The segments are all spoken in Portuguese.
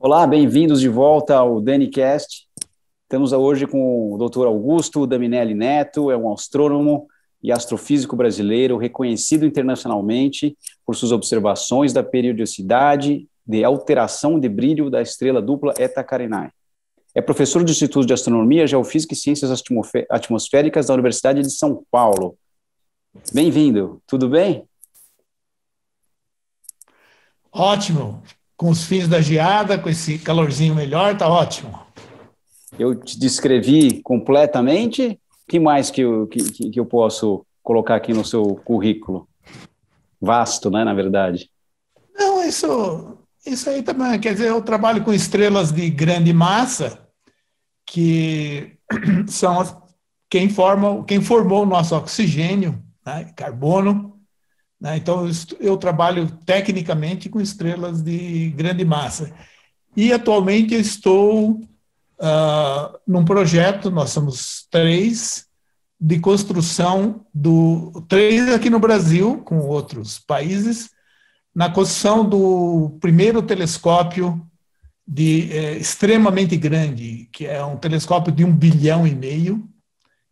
Olá, bem-vindos de volta ao DaniCast. Estamos hoje com o Dr. Augusto Daminelli Neto, é um astrônomo e astrofísico brasileiro reconhecido internacionalmente por suas observações da periodicidade de alteração de brilho da estrela dupla Eta Carinae. É professor do Instituto de Astronomia, Geofísica e Ciências Atmosféricas da Universidade de São Paulo. Bem-vindo, tudo bem? Ótimo, com os fins da geada, com esse calorzinho melhor, tá ótimo. Eu te descrevi completamente. O que mais que eu posso colocar aqui no seu currículo? Vasto, né, na verdade. Não, isso aí também, quer dizer, eu trabalho com estrelas de grande massa, que são quem formou o nosso oxigênio, né, carbono. Então, eu trabalho tecnicamente com estrelas de grande massa. E, atualmente, eu estou num projeto, nós somos três, de construção três aqui no Brasil, com outros países, na construção do primeiro telescópio extremamente grande, que é um telescópio de 1,5 bilhão.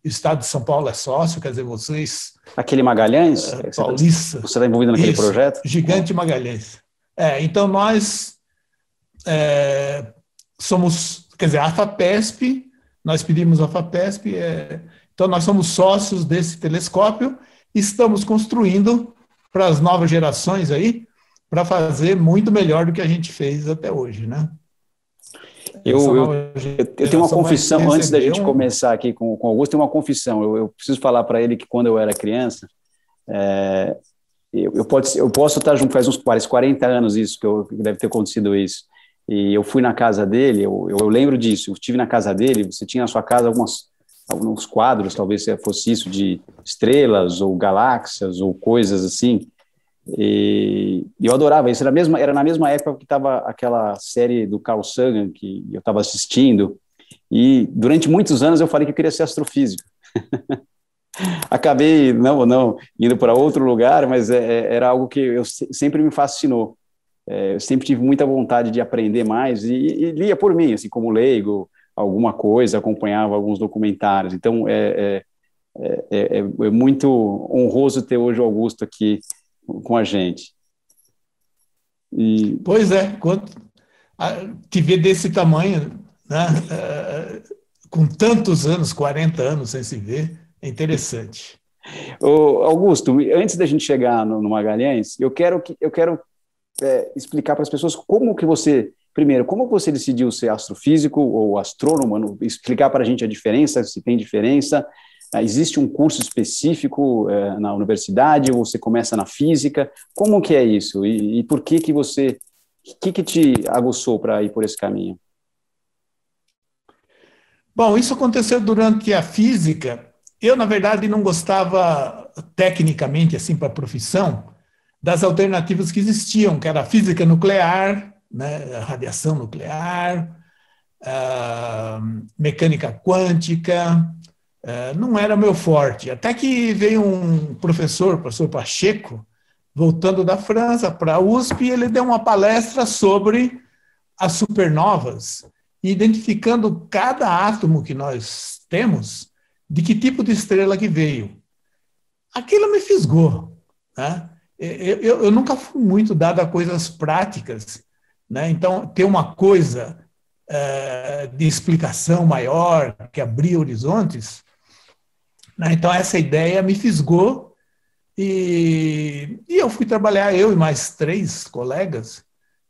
O Estado de São Paulo é sócio, quer dizer, vocês... Aquele Magalhães? Paulista. Você está envolvido naquele projeto? Gigante Magalhães. Então, nós somos, quer dizer, a FAPESP, nós pedimos a FAPESP, então nós somos sócios desse telescópio e estamos construindo para as novas gerações aí, para fazer muito melhor do que a gente fez até hoje, né? Eu tenho uma confissão, antes da gente começar aqui com o Augusto, tem uma confissão. Eu preciso falar para ele que quando eu era criança, eu posso estar junto, faz uns 40 anos isso, que deve ter acontecido isso. E eu fui na casa dele, eu lembro disso, eu estive na casa dele, você tinha na sua casa alguns quadros, talvez fosse isso, de estrelas ou galáxias ou coisas assim. E eu adorava isso, era na mesma época que estava aquela série do Carl Sagan que eu estava assistindo, e durante muitos anos eu falei que eu queria ser astrofísico. Acabei não indo para outro lugar, mas era algo que sempre me fascinou. Eu sempre tive muita vontade de aprender mais e lia por mim, assim, como leigo, alguma coisa, acompanhava alguns documentários. Então é muito honroso ter hoje o Augusto aqui com a gente. Pois é, quando te ver desse tamanho, né, com tantos anos, 40 anos sem se ver, é interessante. Augusto, antes da gente chegar no Magalhães, eu quero explicar para as pessoas como que você decidiu ser astrofísico ou astrônomo, explicar para a gente a diferença, se tem diferença. Existe um curso específico na universidade ou você começa na física? Como que é isso? E por que te aguçou para ir por esse caminho? Bom, isso aconteceu durante a física. Eu, na verdade, não gostava tecnicamente, assim, para a profissão, das alternativas que existiam, que era a física nuclear, né, a radiação nuclear, mecânica quântica. Não era meu forte, até que veio um professor Pacheco, voltando da França para a USP, e ele deu uma palestra sobre as supernovas, identificando cada átomo que nós temos, de que tipo de estrela que veio. Aquilo me fisgou, né? Eu nunca fui muito dado a coisas práticas, né? Então, ter uma coisa de explicação maior, que abria horizontes, então, essa ideia me fisgou e eu fui trabalhar, eu e mais 3 colegas,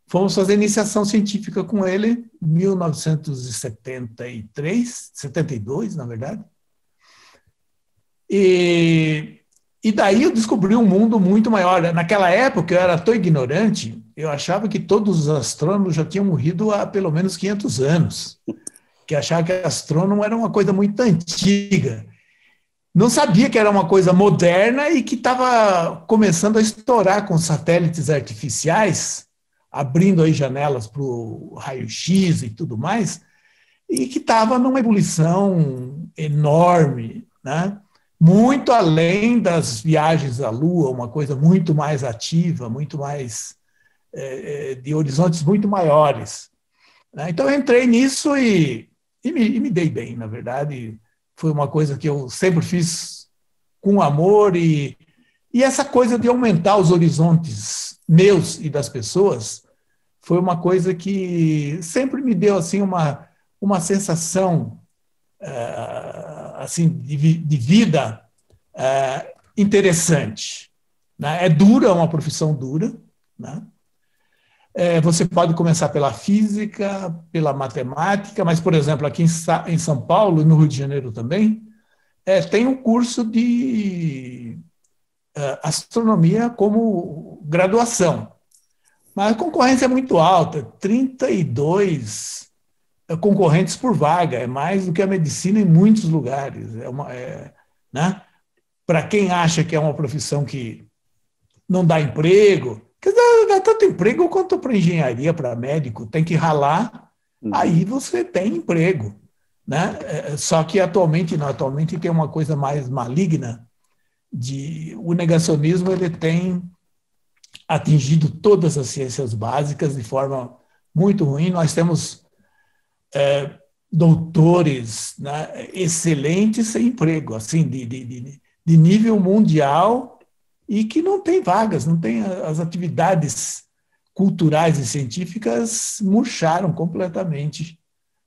fomos fazer iniciação científica com ele em 1973, 72, na verdade. E daí eu descobri um mundo muito maior. Naquela época eu era tão ignorante, eu achava que todos os astrônomos já tinham morrido há pelo menos 500 anos, que achava que astrônomo era uma coisa muito antiga. Não sabia que era uma coisa moderna e que estava começando a estourar com satélites artificiais, abrindo aí janelas para o raio-x e tudo mais, e que estava numa ebulição enorme, né? Muito além das viagens à Lua, uma coisa muito mais ativa, muito mais de horizontes muito maiores. né? Então, eu entrei nisso e me dei bem, na verdade. Foi uma coisa que eu sempre fiz com amor e essa coisa de aumentar os horizontes meus e das pessoas foi uma coisa que sempre me deu assim uma sensação assim de vida interessante, né? É dura, é uma profissão dura, né? Você pode começar pela física, pela matemática, mas, por exemplo, aqui em São Paulo e no Rio de Janeiro também, tem um curso de astronomia como graduação. Mas a concorrência é muito alta, 32 concorrentes por vaga, é mais do que a medicina em muitos lugares. Né? Para quem acha que é uma profissão que não dá emprego, quer dizer, dá tanto emprego quanto para engenharia, para médico, tem que ralar, aí você tem emprego. Né? Só que atualmente tem uma coisa mais maligna, o negacionismo ele tem atingido todas as ciências básicas de forma muito ruim. Nós temos doutores, né, excelentes sem emprego, assim, de nível mundial, e que não tem vagas, não tem as atividades culturais e científicas murcharam completamente.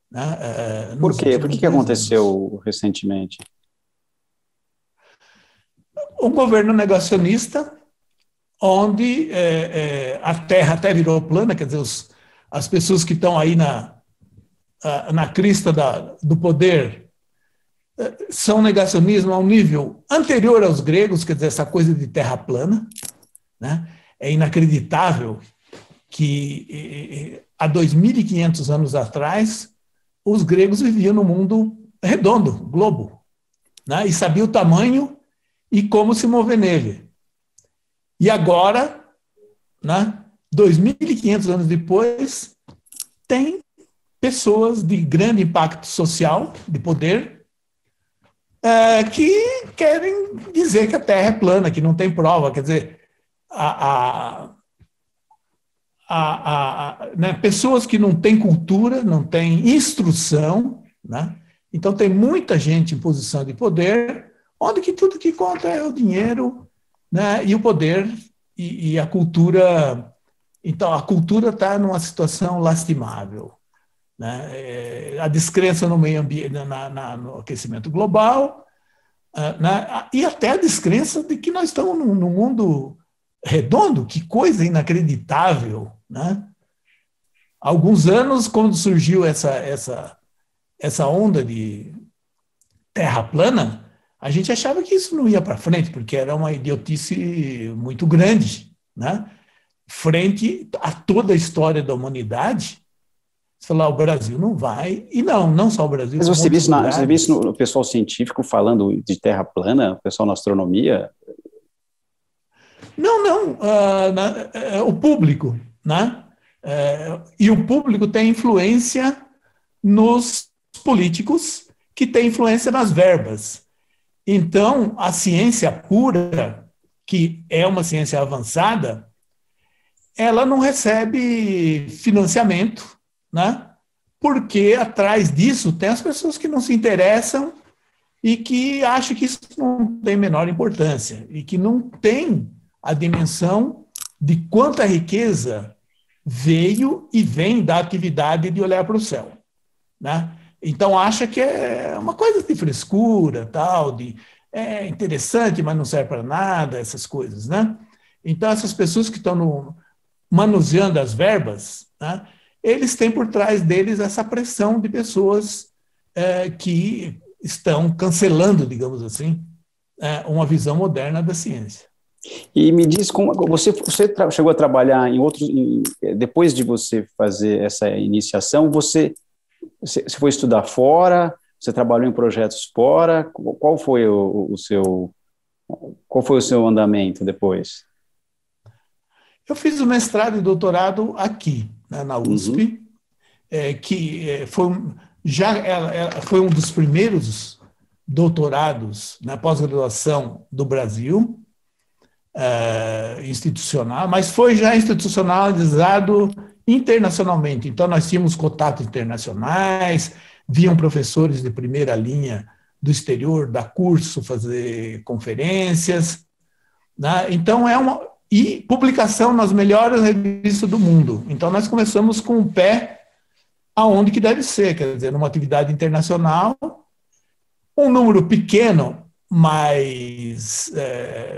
Né, Por quê? Por que aconteceu recentemente? Um governo negacionista, onde a Terra até virou plana, quer dizer, as pessoas que estão aí na crista do poder são negacionismo a um nível anterior aos gregos, quer dizer, essa coisa de terra plana. Né? É inacreditável que há 2.500 anos atrás os gregos viviam no mundo redondo, globo, né? E sabiam o tamanho e como se mover nele. E agora, né, 2.500 anos depois, tem pessoas de grande impacto social, de poder, que querem dizer que a Terra é plana, que não tem prova. Quer dizer, né, pessoas que não têm cultura, não têm instrução, né? Então tem muita gente em posição de poder, onde que tudo que conta é o dinheiro, né, e o poder e a cultura. Então a cultura está numa situação lastimável, né? A descrença no meio ambiente, no aquecimento global, né? E até a descrença de que nós estamos num mundo redondo, que coisa inacreditável, né? Há alguns anos, quando surgiu essa onda de terra plana, a gente achava que isso não ia para frente, porque era uma idiotice muito grande, né? Frente a toda a história da humanidade. Sei lá, o Brasil não vai, e não só o Brasil. Mas você viu isso no pessoal científico falando de terra plana, o pessoal na astronomia? Não, o público, né? E o público tem influência nos políticos, que tem influência nas verbas. Então, a ciência pura, que é uma ciência avançada, ela não recebe financiamento, né? Porque atrás disso tem as pessoas que não se interessam e que acham que isso não tem menor importância e que não tem a dimensão de quanta riqueza veio e vem da atividade de olhar para o céu, né? Então acha que é uma coisa de frescura, tal, é interessante, mas não serve para nada, essas coisas, né? Então essas pessoas que estão manuseando as verbas, né, eles têm por trás deles essa pressão de pessoas que estão cancelando, digamos assim, uma visão moderna da ciência. E me diz, como você chegou a trabalhar em outros, depois de você fazer essa iniciação, você foi estudar fora, você trabalhou em projetos fora, qual foi o seu andamento depois? Eu fiz o mestrado e doutorado aqui, né, na USP, que foi um dos primeiros doutorados na pós-graduação do Brasil, institucional, mas foi já institucionalizado internacionalmente. Então, nós tínhamos contatos internacionais, vinham professores de primeira linha do exterior, dar curso, fazer conferências, né? Então, e publicação nas melhores revistas do mundo. Então, nós começamos com o pé aonde que deve ser, quer dizer, numa atividade internacional, um número pequeno, mas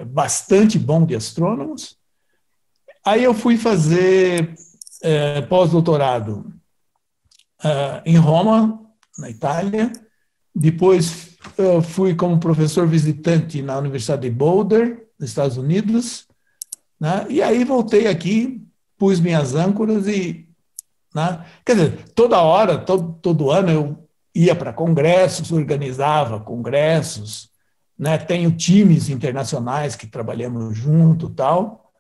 bastante bom de astrônomos. Aí eu fui fazer pós-doutorado em Roma, na Itália. Depois fui como professor visitante na Universidade de Boulder, nos Estados Unidos, né? E aí voltei aqui, pus minhas âncoras e, né? Quer dizer, toda hora, todo ano eu ia para congressos, organizava congressos, né? Tenho times internacionais que trabalhamos junto, tal,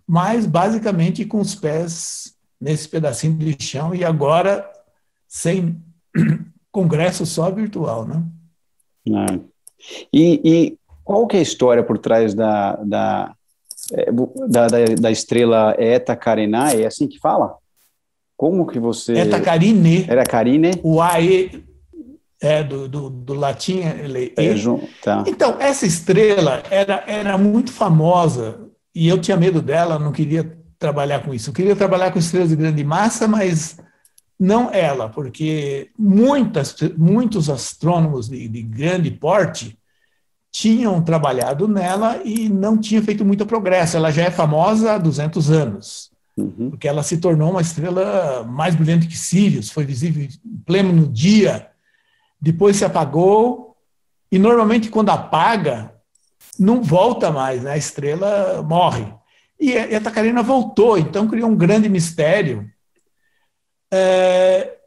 mas basicamente com os pés nesse pedacinho de chão e agora sem congresso só virtual, né? E qual que é a história por trás da estrela Eta Carinae? É assim que fala? Como que você... Eta Carinae. Era Carinae? O AE do latim tá. Então, essa estrela era muito famosa e eu tinha medo dela, não queria trabalhar com isso. Eu queria trabalhar com estrelas de grande massa, mas não ela, porque muitos astrônomos de grande porte tinham trabalhado nela e não tinha feito muito progresso. Ela já é famosa há 200 anos, porque ela se tornou uma estrela mais brilhante que Sirius, foi visível em pleno dia, depois se apagou, e normalmente quando apaga, não volta mais, né? A estrela morre. E a Eta Carinae voltou, então criou um grande mistério.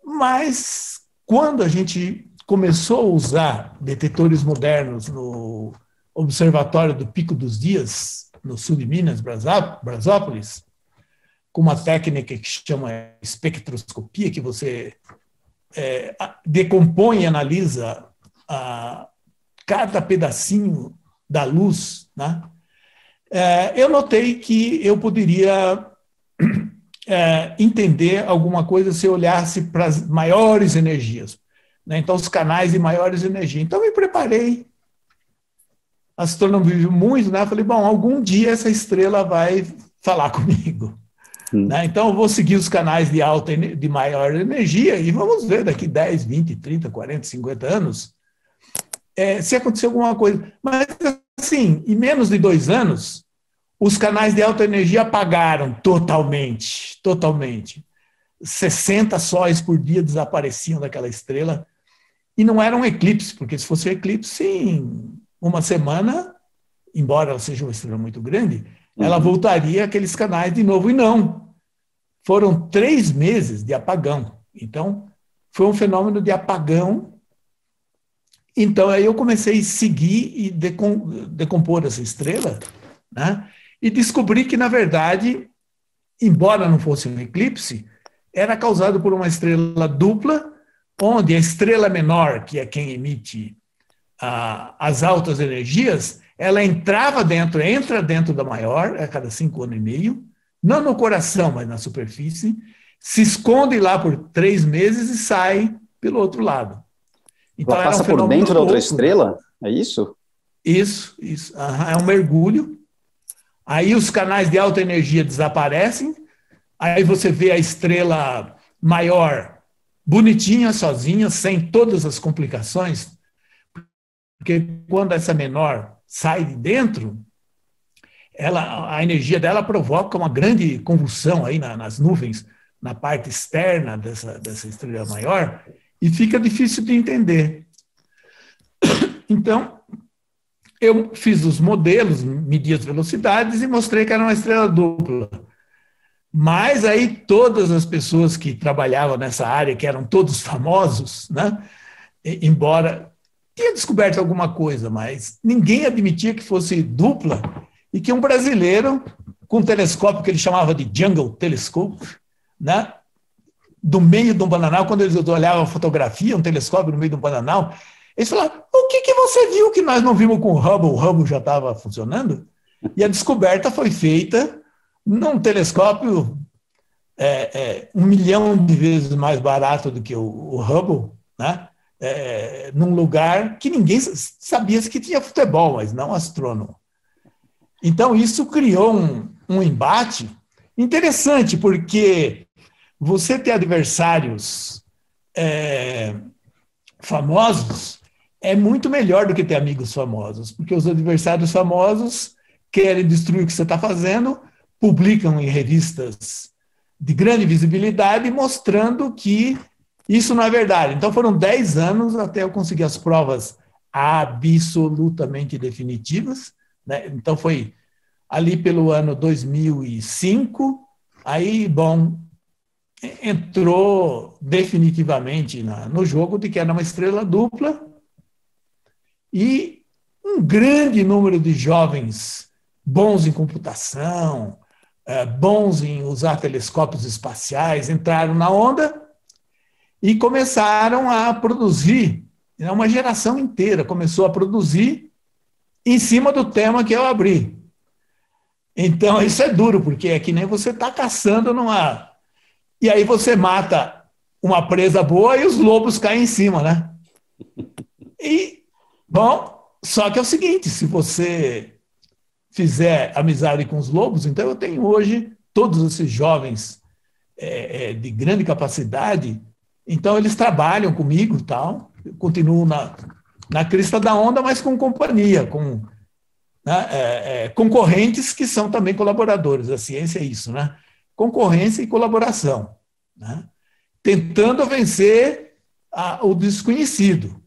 Mas quando a gente começou a usar detetores modernos no Observatório do Pico dos Dias, no sul de Minas, Brasópolis, com uma técnica que chama espectroscopia, que você decompõe e analisa cada pedacinho da luz, né? Eu notei que eu poderia entender alguma coisa se eu olhasse para as maiores energias, né? Então, os canais de maiores energias. Então, me preparei. Astrônomo vive muito, né? Falei, bom, algum dia essa estrela vai falar comigo. Né? Então, eu vou seguir os canais de maior energia e vamos ver daqui 10, 20, 30, 40, 50 anos se acontecer alguma coisa. Mas, assim, em menos de 2 anos, os canais de alta energia apagaram totalmente. 60 sóis por dia desapareciam daquela estrela. E não era um eclipse, porque se fosse um eclipse, em uma semana, embora ela seja uma estrela muito grande, ela voltaria àqueles canais de novo. E não. Foram 3 meses de apagão. Então, foi um fenômeno de apagão. Então, aí eu comecei a seguir e decompor essa estrela, né? E descobri que, na verdade, embora não fosse um eclipse, era causado por uma estrela dupla, onde a estrela menor, que é quem emite as altas energias, ela entra dentro da maior, a cada 5 anos e meio, não no coração, mas na superfície, se esconde lá por 3 meses e sai pelo outro lado. Então, ela passa por dentro da outra estrela? É isso? Isso. É um mergulho. Aí os canais de alta energia desaparecem, aí você vê a estrela maior bonitinha, sozinha, sem todas as complicações, porque quando essa menor sai de dentro, a energia dela provoca uma grande convulsão aí nas nuvens, na parte externa dessa estrela maior, e fica difícil de entender. Então, eu fiz os modelos, medi as velocidades e mostrei que era uma estrela dupla. Mas aí todas as pessoas que trabalhavam nessa área, que eram todos famosos, né, embora tinha descoberto alguma coisa, mas ninguém admitia que fosse dupla e que um brasileiro, com um telescópio que ele chamava de Jungle Telescope, né, do meio de um bananal, quando eles olhavam a fotografia, um telescópio no meio de um bananal, eles falaram, o que você viu que nós não vimos com o Hubble já estava funcionando? E a descoberta foi feita num telescópio 1 milhão de vezes mais barato do que o Hubble, né? Num lugar que ninguém sabia que tinha futebol, mas não astrônomo. Então, isso criou um embate interessante, porque você ter adversários famosos é muito melhor do que ter amigos famosos, porque os adversários famosos querem destruir o que você está fazendo, publicam em revistas de grande visibilidade, mostrando que isso não é verdade. Então, foram 10 anos até eu conseguir as provas absolutamente definitivas, né? Então, foi ali pelo ano 2005, aí, bom, entrou definitivamente no jogo de que era uma estrela dupla e um grande número de jovens bons em computação, bons em usar telescópios espaciais, entraram na onda e começaram a produzir. Uma geração inteira começou a produzir em cima do tema que eu abri. Então, isso é duro, porque é que nem você está caçando numa... E aí você mata uma presa boa e os lobos caem em cima, né? E, bom, só que é o seguinte, se você fizer amizade com os lobos, então eu tenho hoje todos esses jovens de grande capacidade, então eles trabalham comigo e tal, eu continuo na crista da onda, mas com companhia, com concorrentes que são também colaboradores. A ciência é isso, né? Concorrência e colaboração, né? Tentando vencer o desconhecido.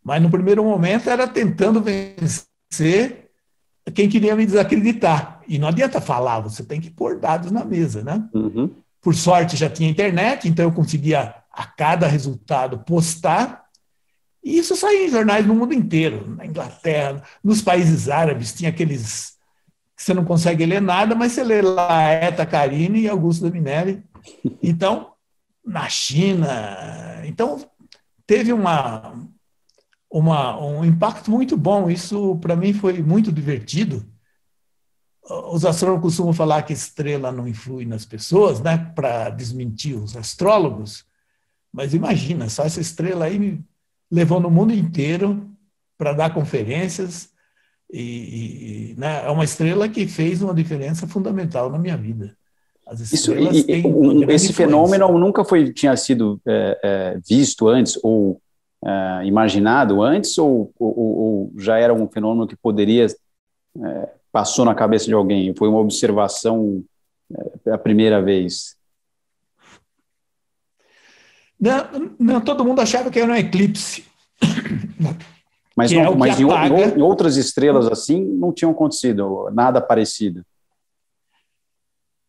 Mas no primeiro momento era tentando vencer quem queria me desacreditar. E não adianta falar, você tem que pôr dados na mesa, né? Uhum. Por sorte já tinha internet, então eu conseguia a cada resultado postar, e isso saía em jornais no mundo inteiro, na Inglaterra, nos países árabes, tinha aqueles que você não consegue ler nada, mas você lê lá Eta Carine e Augusto Dominelli. Então, na China, então teve um impacto muito bom. Isso, para mim, foi muito divertido. Os astrônomos costumam falar que estrela não influi nas pessoas, né, para desmentir os astrólogos, mas imagina, só essa estrela aí me levou no mundo inteiro para dar conferências, né, é uma estrela que fez uma diferença fundamental na minha vida. As estrelas têm uma grande esse fenômeno nunca tinha sido visto antes ou imaginado antes, ou já era um fenômeno que poderia passou na cabeça de alguém? Foi uma observação a primeira vez? Não, todo mundo achava que era um eclipse. Mas em outras estrelas assim não tinha acontecido nada parecido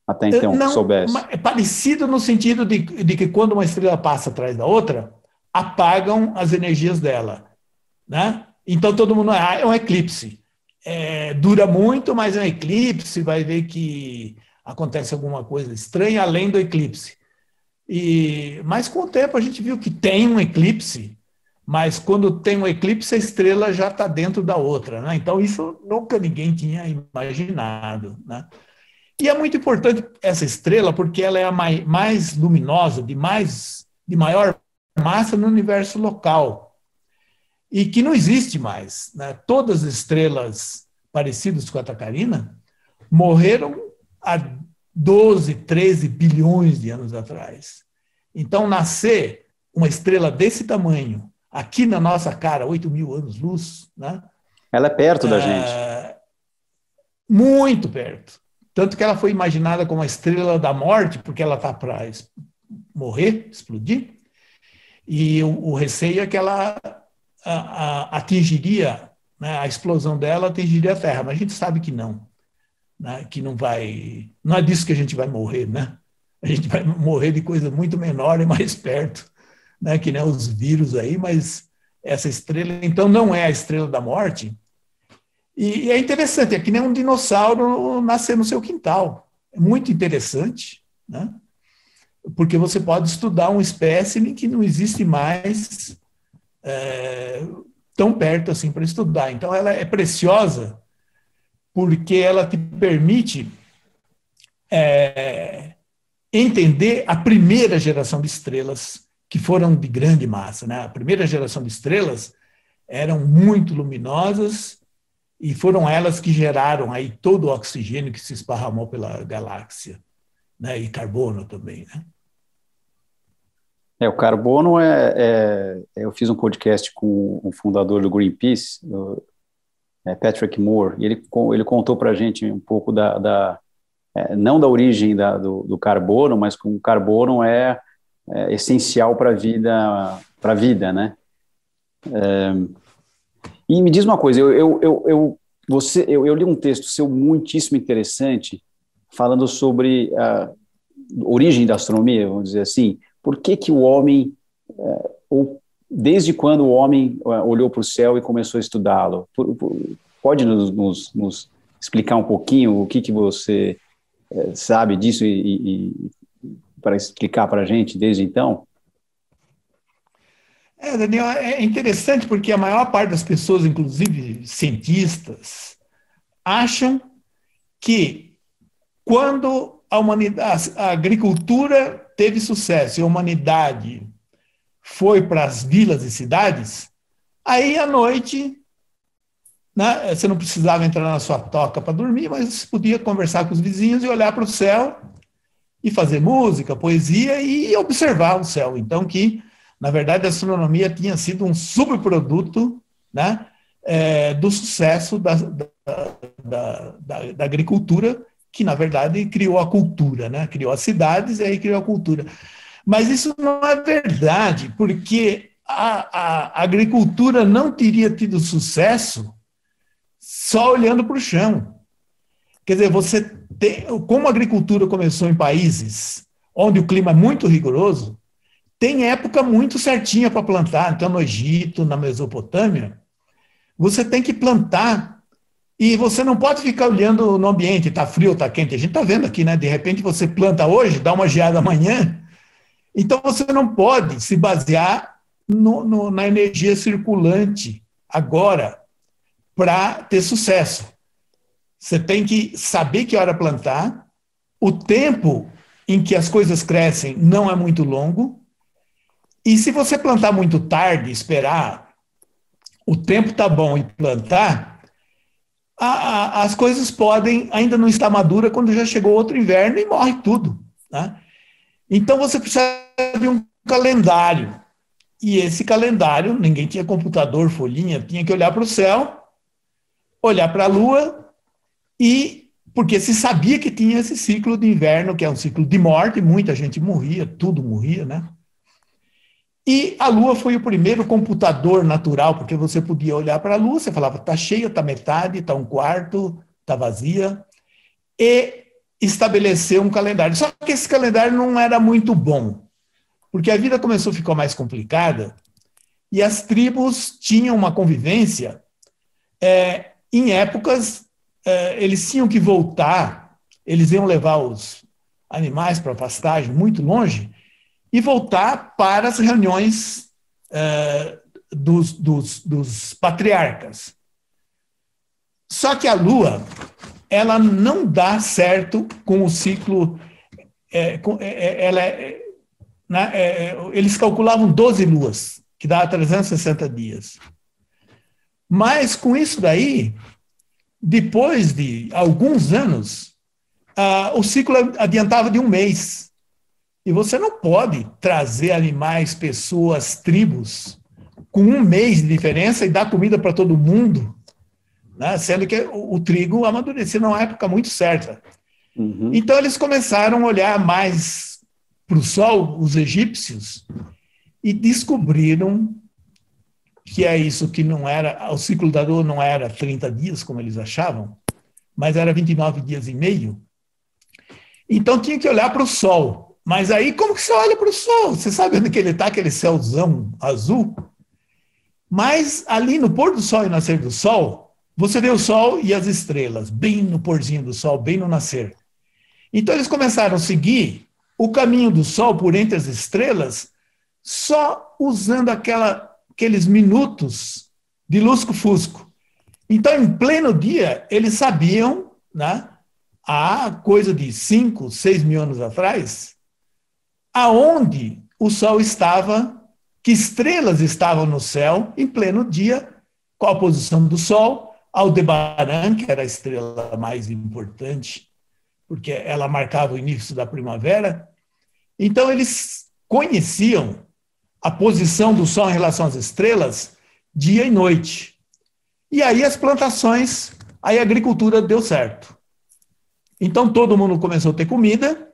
até então, não, que soubesse. É parecido no sentido de que quando uma estrela passa atrás da outra, apagam as energias dela, né? Então todo mundo é um eclipse. Dura muito, mas é um eclipse, vai ver que acontece alguma coisa estranha além do eclipse. Mas com o tempo a gente viu que tem um eclipse, mas quando tem um eclipse a estrela já está dentro da outra, né? Então isso nunca ninguém tinha imaginado, né? E é muito importante essa estrela porque ela é a mais luminosa, de maior massa no universo local, e que não existe mais, né? Todas as estrelas parecidas com a Eta Carina morreram há 12, 13 bilhões de anos atrás. Então, nascer uma estrela desse tamanho, aqui na nossa cara, 8.000 anos-luz, né? Ela é perto da gente. Muito perto. Tanto que ela foi imaginada como a estrela da morte, porque ela está para morrer, explodir, e o receio é que ela atingiria, né, a explosão dela atingiria a Terra, mas a gente sabe que não, né, que não é disso que a gente vai morrer, né? A gente vai morrer de coisa muito menor e mais perto, né, que nem os vírus aí, mas essa estrela, então, não é a estrela da morte. E é interessante, é que nem um dinossauro nascer no seu quintal. É muito interessante, né? Porque você pode estudar um espécime que não existe mais tão perto assim para estudar. Então, ela é preciosa porque ela te permite entender a primeira geração de estrelas, que foram de grande massa, né? A primeira geração de estrelas eram muito luminosas e foram elas que geraram aí todo o oxigênio que se esparramou pela galáxia, né? E carbono também, né? O carbono eu fiz um podcast com o fundador do Greenpeace, Patrick Moore, e ele contou para a gente um pouco não da origem do carbono, mas como o carbono é essencial para a vida, né? E me diz uma coisa, eu li um texto seu muitíssimo interessante falando sobre a origem da astronomia, vamos dizer assim. Por que o homem, desde quando o homem olhou para o céu e começou a estudá-lo? Pode nos explicar um pouquinho o que você sabe disso e para explicar para a gente desde então? Daniel, é interessante porque a maior parte das pessoas, inclusive cientistas, acham que quando a agricultura teve sucesso e a humanidade foi para as vilas e cidades, aí à noite, né, você não precisava entrar na sua toca para dormir, mas você podia conversar com os vizinhos e olhar para o céu e fazer música, poesia e observar o céu. Então, na verdade, a astronomia tinha sido um subproduto, né, do sucesso da agricultura, que, na verdade, criou a cultura, né? Criou as cidades e aí criou a cultura. Mas isso não é verdade, porque a agricultura não teria tido sucesso só olhando para o chão. Quer dizer, como a agricultura começou em países onde o clima é muito rigoroso, tem época muito certinha para plantar. Então, no Egito, na Mesopotâmia, você tem que plantar e você não pode ficar olhando no ambiente, está frio, está quente. A gente está vendo aqui, né? De repente você planta hoje, dá uma geada amanhã. Então você não pode se basear na energia circulante agora para ter sucesso. Você tem que saber que hora plantar, o tempo em que as coisas crescem não é muito longo, e se você plantar muito tarde, esperar o tempo tá bom e plantar, as coisas podem ainda não estar maduras quando já chegou outro inverno e morre tudo, né? Então você precisa de um calendário. E esse calendário, ninguém tinha computador, folhinha, tinha que olhar para o céu, olhar para a Lua, porque se sabia que tinha esse ciclo de inverno, que é um ciclo de morte, muita gente morria, tudo morria, né? E a Lua foi o primeiro computador natural, porque você podia olhar para a Lua, você falava, está cheia, está metade, está um quarto, está vazia, e estabelecer um calendário. Só que esse calendário não era muito bom, porque a vida começou a ficar mais complicada, e as tribos tinham uma convivência, em épocas, eles tinham que voltar, eles iam levar os animais para pastagem muito longe, e voltar para as reuniões dos patriarcas. Só que a Lua, ela não dá certo com o ciclo. Eles calculavam 12 luas, que dá 360 dias. Mas com isso daí, depois de alguns anos, o ciclo adiantava de um mês. E você não pode trazer animais, pessoas, tribos, com um mês de diferença e dar comida para todo mundo, né? Sendo que o trigo amadurecia numa época muito certa. Uhum. Então, eles começaram a olhar mais para o sol, os egípcios, e descobriram que é isso que não era, o ciclo da Lua não era 30 dias, como eles achavam, mas era 29 dias e meio. Então, tinha que olhar para o sol. Mas aí, como que você olha para o sol? Você sabe onde que ele está, aquele céuzão azul? Mas ali no pôr do sol e nascer do sol, você vê o sol e as estrelas, bem no porzinho do sol, bem no nascer. Então eles começaram a seguir o caminho do sol por entre as estrelas, só usando aqueles minutos de lusco-fusco. Então, em pleno dia, eles sabiam, né, há coisa de 5, 6 mil anos atrás, aonde o Sol estava, que estrelas estavam no céu em pleno dia, qual a posição do Sol, Aldebaran, que era a estrela mais importante, porque ela marcava o início da primavera. Então, eles conheciam a posição do Sol em relação às estrelas dia e noite. E aí as plantações, aí a agricultura deu certo. Então, todo mundo começou a ter comida,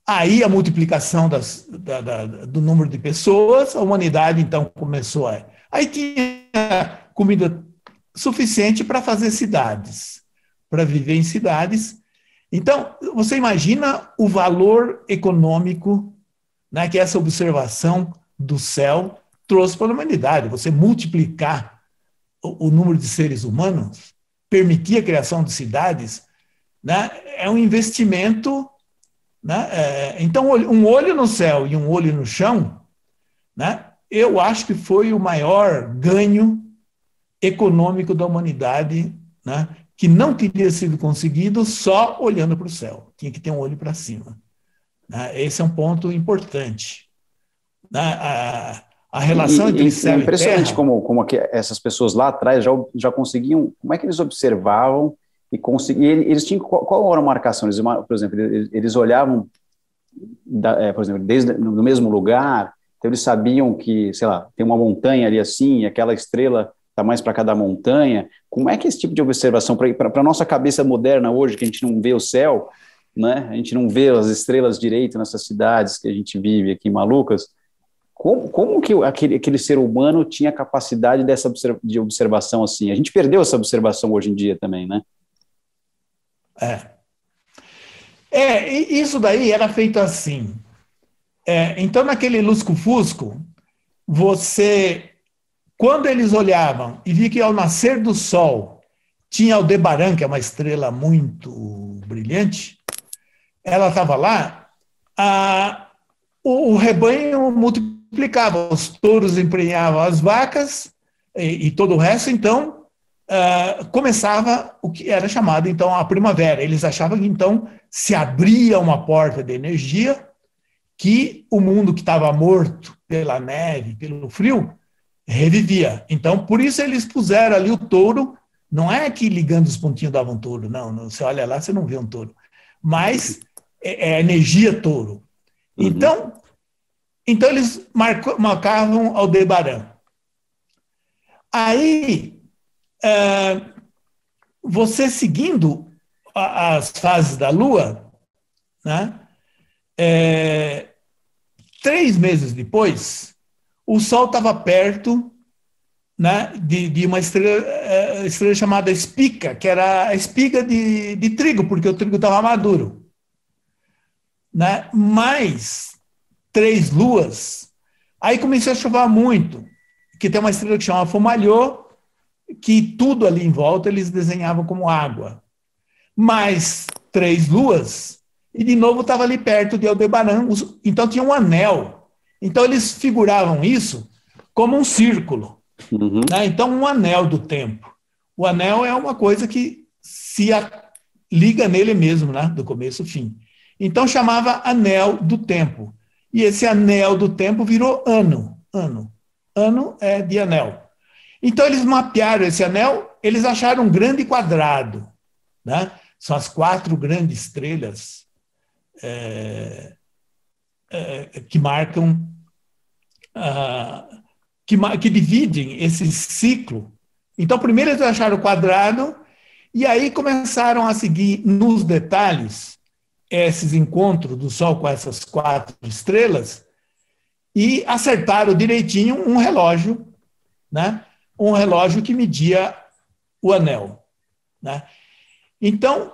aí a multiplicação do número de pessoas, a humanidade, então, começou a... Aí tinha comida suficiente para fazer cidades, para viver em cidades. Então, você imagina o valor econômico, né, que essa observação do céu trouxe para a humanidade. Você multiplicar o número de seres humanos, permitir a criação de cidades, né, é um investimento, né? Então, um olho no céu e um olho no chão, né, eu acho que foi o maior ganho econômico da humanidade, né, que não teria sido conseguido só olhando para o céu. Tinha que ter um olho para cima. Né? Esse é um ponto importante. Né? A relação entre céu e terra... É impressionante como essas pessoas lá atrás já conseguiam... Como é que eles observavam e conseguiam... Eles tinham... Qual era a marcação? Eles, por exemplo, eles olhavam, por exemplo, no mesmo lugar, então eles sabiam que, sei lá, tem uma montanha ali assim, e aquela estrela está mais para cada montanha. Como é que esse tipo de observação, para a nossa cabeça moderna hoje, que a gente não vê o céu, né? A gente não vê as estrelas direito nessas cidades que a gente vive aqui malucas, como que aquele ser humano tinha capacidade de observação assim? A gente perdeu essa observação hoje em dia também, né? Isso daí era feito assim. Então, naquele lusco-fusco, quando eles olhavam e viam que ao nascer do Sol tinha Aldebaran, que é uma estrela muito brilhante, ela estava lá, o rebanho multiplicava, os touros emprenhavam as vacas e todo o resto, então começava o que era chamado então a primavera. Eles achavam que então se abria uma porta de energia, que o mundo que estava morto pela neve, pelo frio, revivia. Então, por isso eles puseram ali o touro, não é que ligando os pontinhos dava um touro, não, você olha lá, você não vê um touro, mas é a energia touro. Então eles marcavam Aldebaran. Aí, você seguindo as fases da Lua, né, 3 meses depois, o Sol estava perto, né, de uma estrela chamada Spica, que era a espiga de trigo, porque o trigo estava maduro. Né? Mais 3 luas, aí começou a chover muito, que tem uma estrela que chama Fomalhaut, que tudo ali em volta eles desenhavam como água. Mais 3 luas, e de novo estava ali perto de Aldebaran, então tinha um anel. Então eles figuravam isso como um círculo. Né? Então, um anel do tempo. O anel é uma coisa que se liga nele mesmo, né? Do começo ao fim. Então, chamava anel do tempo. E esse anel do tempo virou ano. Ano é de anel. Então, eles mapearam esse anel, eles acharam um grande quadrado. Né? São as 4 grandes estrelas que marcam... Que dividem esse ciclo. Então, primeiro eles acharam o quadrado, e aí começaram a seguir nos detalhes esses encontros do Sol com essas 4 estrelas, e acertaram direitinho um relógio, né? Um relógio que media o anel. Né? Então,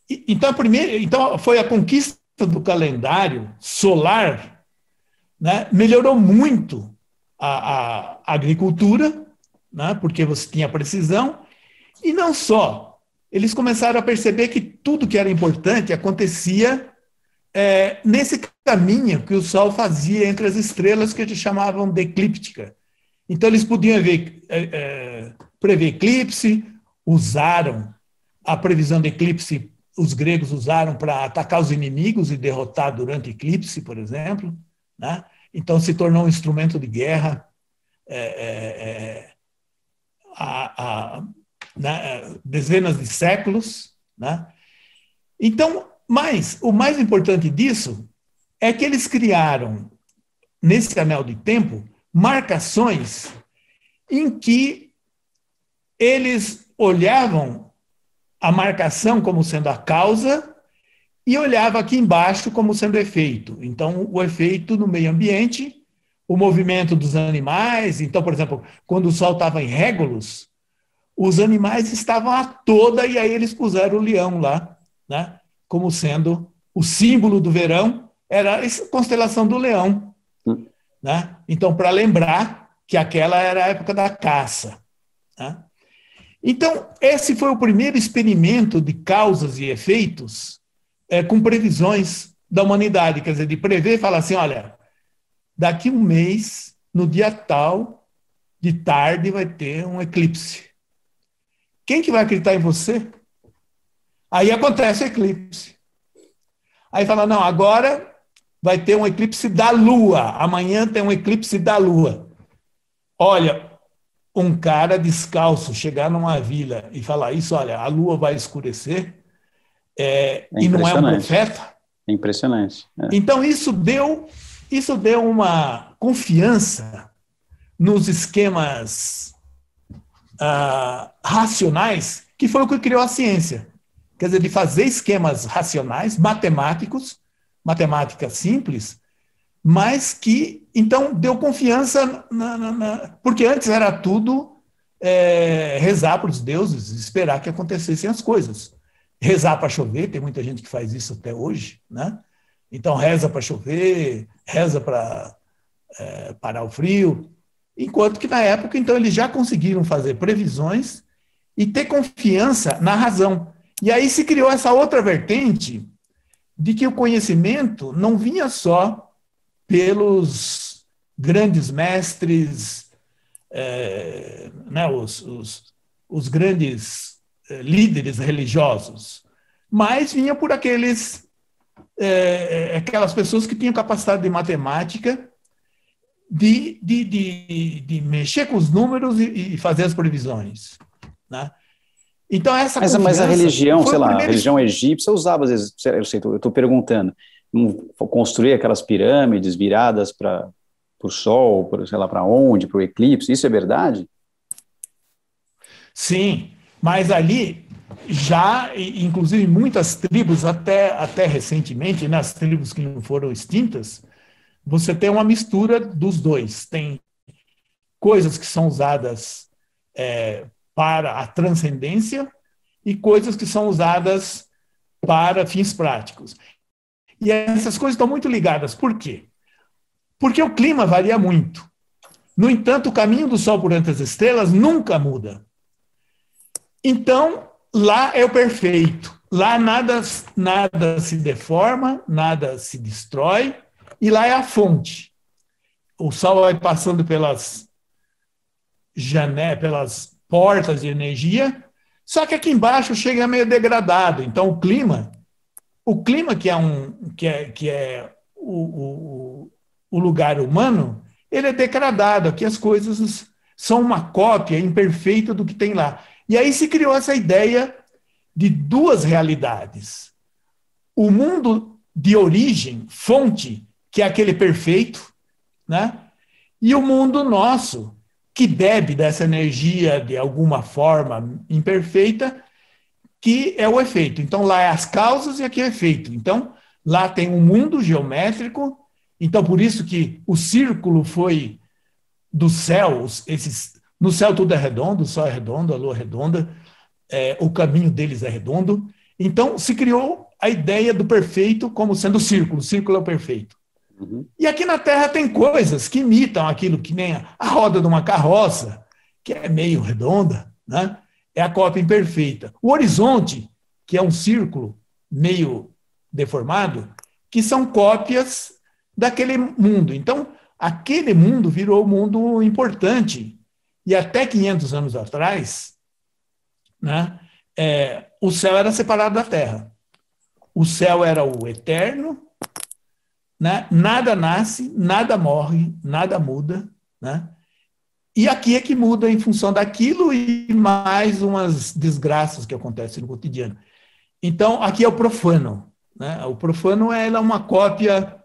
então, foi a conquista do calendário solar, né, melhorou muito a agricultura, né, porque você tinha precisão, e não só. Eles começaram a perceber que tudo que era importante acontecia nesse caminho que o Sol fazia entre as estrelas, que eles chamavam de eclíptica. Então, eles podiam prever eclipse, usaram a previsão de eclipse os gregos usaram para atacar os inimigos e derrotar durante eclipse, por exemplo, né? Então se tornou um instrumento de guerra há dezenas de séculos, né? Então, mas o mais importante disso é que eles criaram, nesse anel de tempo, marcações em que eles olhavam a marcação como sendo a causa e olhava aqui embaixo como sendo efeito. Então, o efeito no meio ambiente, o movimento dos animais. Então, por exemplo, quando o Sol estava em Régulos, os animais estavam à toda, e aí eles puseram o leão lá, né, como sendo o símbolo do verão, era a constelação do leão. Né? Então, para lembrar que aquela era a época da caça. Né? Então, esse foi o primeiro experimento de causas e efeitos com previsões da humanidade, quer dizer, de prever e falar assim, olha, daqui um mês, no dia tal, de tarde, vai ter um eclipse. Quem que vai acreditar em você? Aí acontece o eclipse. Aí fala, não, agora vai ter um eclipse da Lua, amanhã tem um eclipse da Lua. Olha, um cara descalço chegar numa vila e falar isso, olha, a Lua vai escurecer, e não é um profeta. É impressionante. Então, isso deu uma confiança nos esquemas racionais, que foi o que criou a ciência. Quer dizer, de fazer esquemas racionais, matemáticos, matemática simples, mas que, então, deu confiança, porque antes era tudo rezar para os deuses, esperar que acontecessem as coisas. Rezar para chover, tem muita gente que faz isso até hoje, né? Então, reza para chover, reza para parar o frio, enquanto que, na época, então, eles já conseguiram fazer previsões e ter confiança na razão. E aí se criou essa outra vertente de que o conhecimento não vinha só pelos grandes mestres, né, os grandes líderes religiosos, mas vinha por aquelas pessoas que tinham capacidade de matemática, de mexer com os números e fazer as previsões, né? Então, mas a religião, sei lá, a religião egípcia usava, às vezes, eu estou perguntando, construir aquelas pirâmides viradas para o sol, sei lá para onde, para o eclipse, isso é verdade? Sim, mas ali já, inclusive muitas tribos, até recentemente, nas tribos que não foram extintas, você tem uma mistura dos dois. Tem coisas que são usadas para a transcendência e coisas que são usadas para fins práticos. E essas coisas estão muito ligadas. Por quê? Porque o clima varia muito. No entanto, o caminho do Sol por entre as estrelas nunca muda. Então, lá é o perfeito. Lá nada se deforma, nada se destrói, e lá é a fonte. O Sol vai passando pelas pelas portas de energia, só que aqui embaixo chega meio degradado. Então, o clima que é o lugar humano, ele é degradado. Aqui as coisas são uma cópia imperfeita do que tem lá. E aí se criou essa ideia de duas realidades. O mundo de origem, fonte, que é aquele perfeito, né? E o mundo nosso, que bebe dessa energia de alguma forma imperfeita, que é o efeito. Então, lá é as causas e aqui é o efeito. Então, lá tem um mundo geométrico. Então, por isso que o círculo foi do céu. No céu tudo é redondo, o sol é redondo, a lua é redonda, o caminho deles é redondo. Então, se criou a ideia do perfeito como sendo o círculo é o perfeito. Uhum. E aqui na Terra tem coisas que imitam aquilo, que nem a roda de uma carroça, que é meio redonda, né? É a cópia imperfeita. O horizonte, que é um círculo meio deformado, que são cópias daquele mundo. Então, aquele mundo virou um mundo importante. E até 500 anos atrás, né, o céu era separado da Terra. o céu era o eterno, né? Nada nasce, nada morre, nada muda, né? E aqui é que muda em função daquilo e mais umas desgraças que acontecem no cotidiano. Então, aqui é o profano, né? O profano é uma cópia.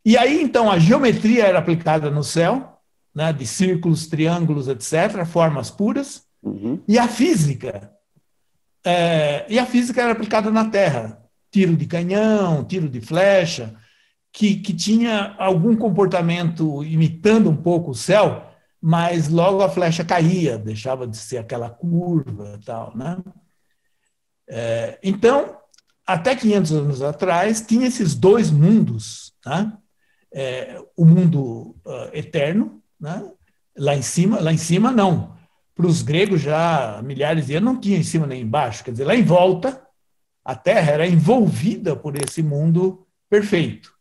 E aí, então, a geometria era aplicada no céu, né? De círculos, triângulos, etc., formas puras. Uhum. E a física era aplicada na Terra. Tiro de canhão, tiro de flecha, que tinha algum comportamento imitando um pouco o céu, mas logo a flecha caía, deixava de ser aquela curva e tal, né? Então, até 500 anos atrás, tinha esses dois mundos, né? O mundo eterno, né? Lá em cima não. Para os gregos, já há milhares de anos, não tinha em cima nem embaixo. Quer dizer, lá em volta, a Terra era envolvida por esse mundo perfeito.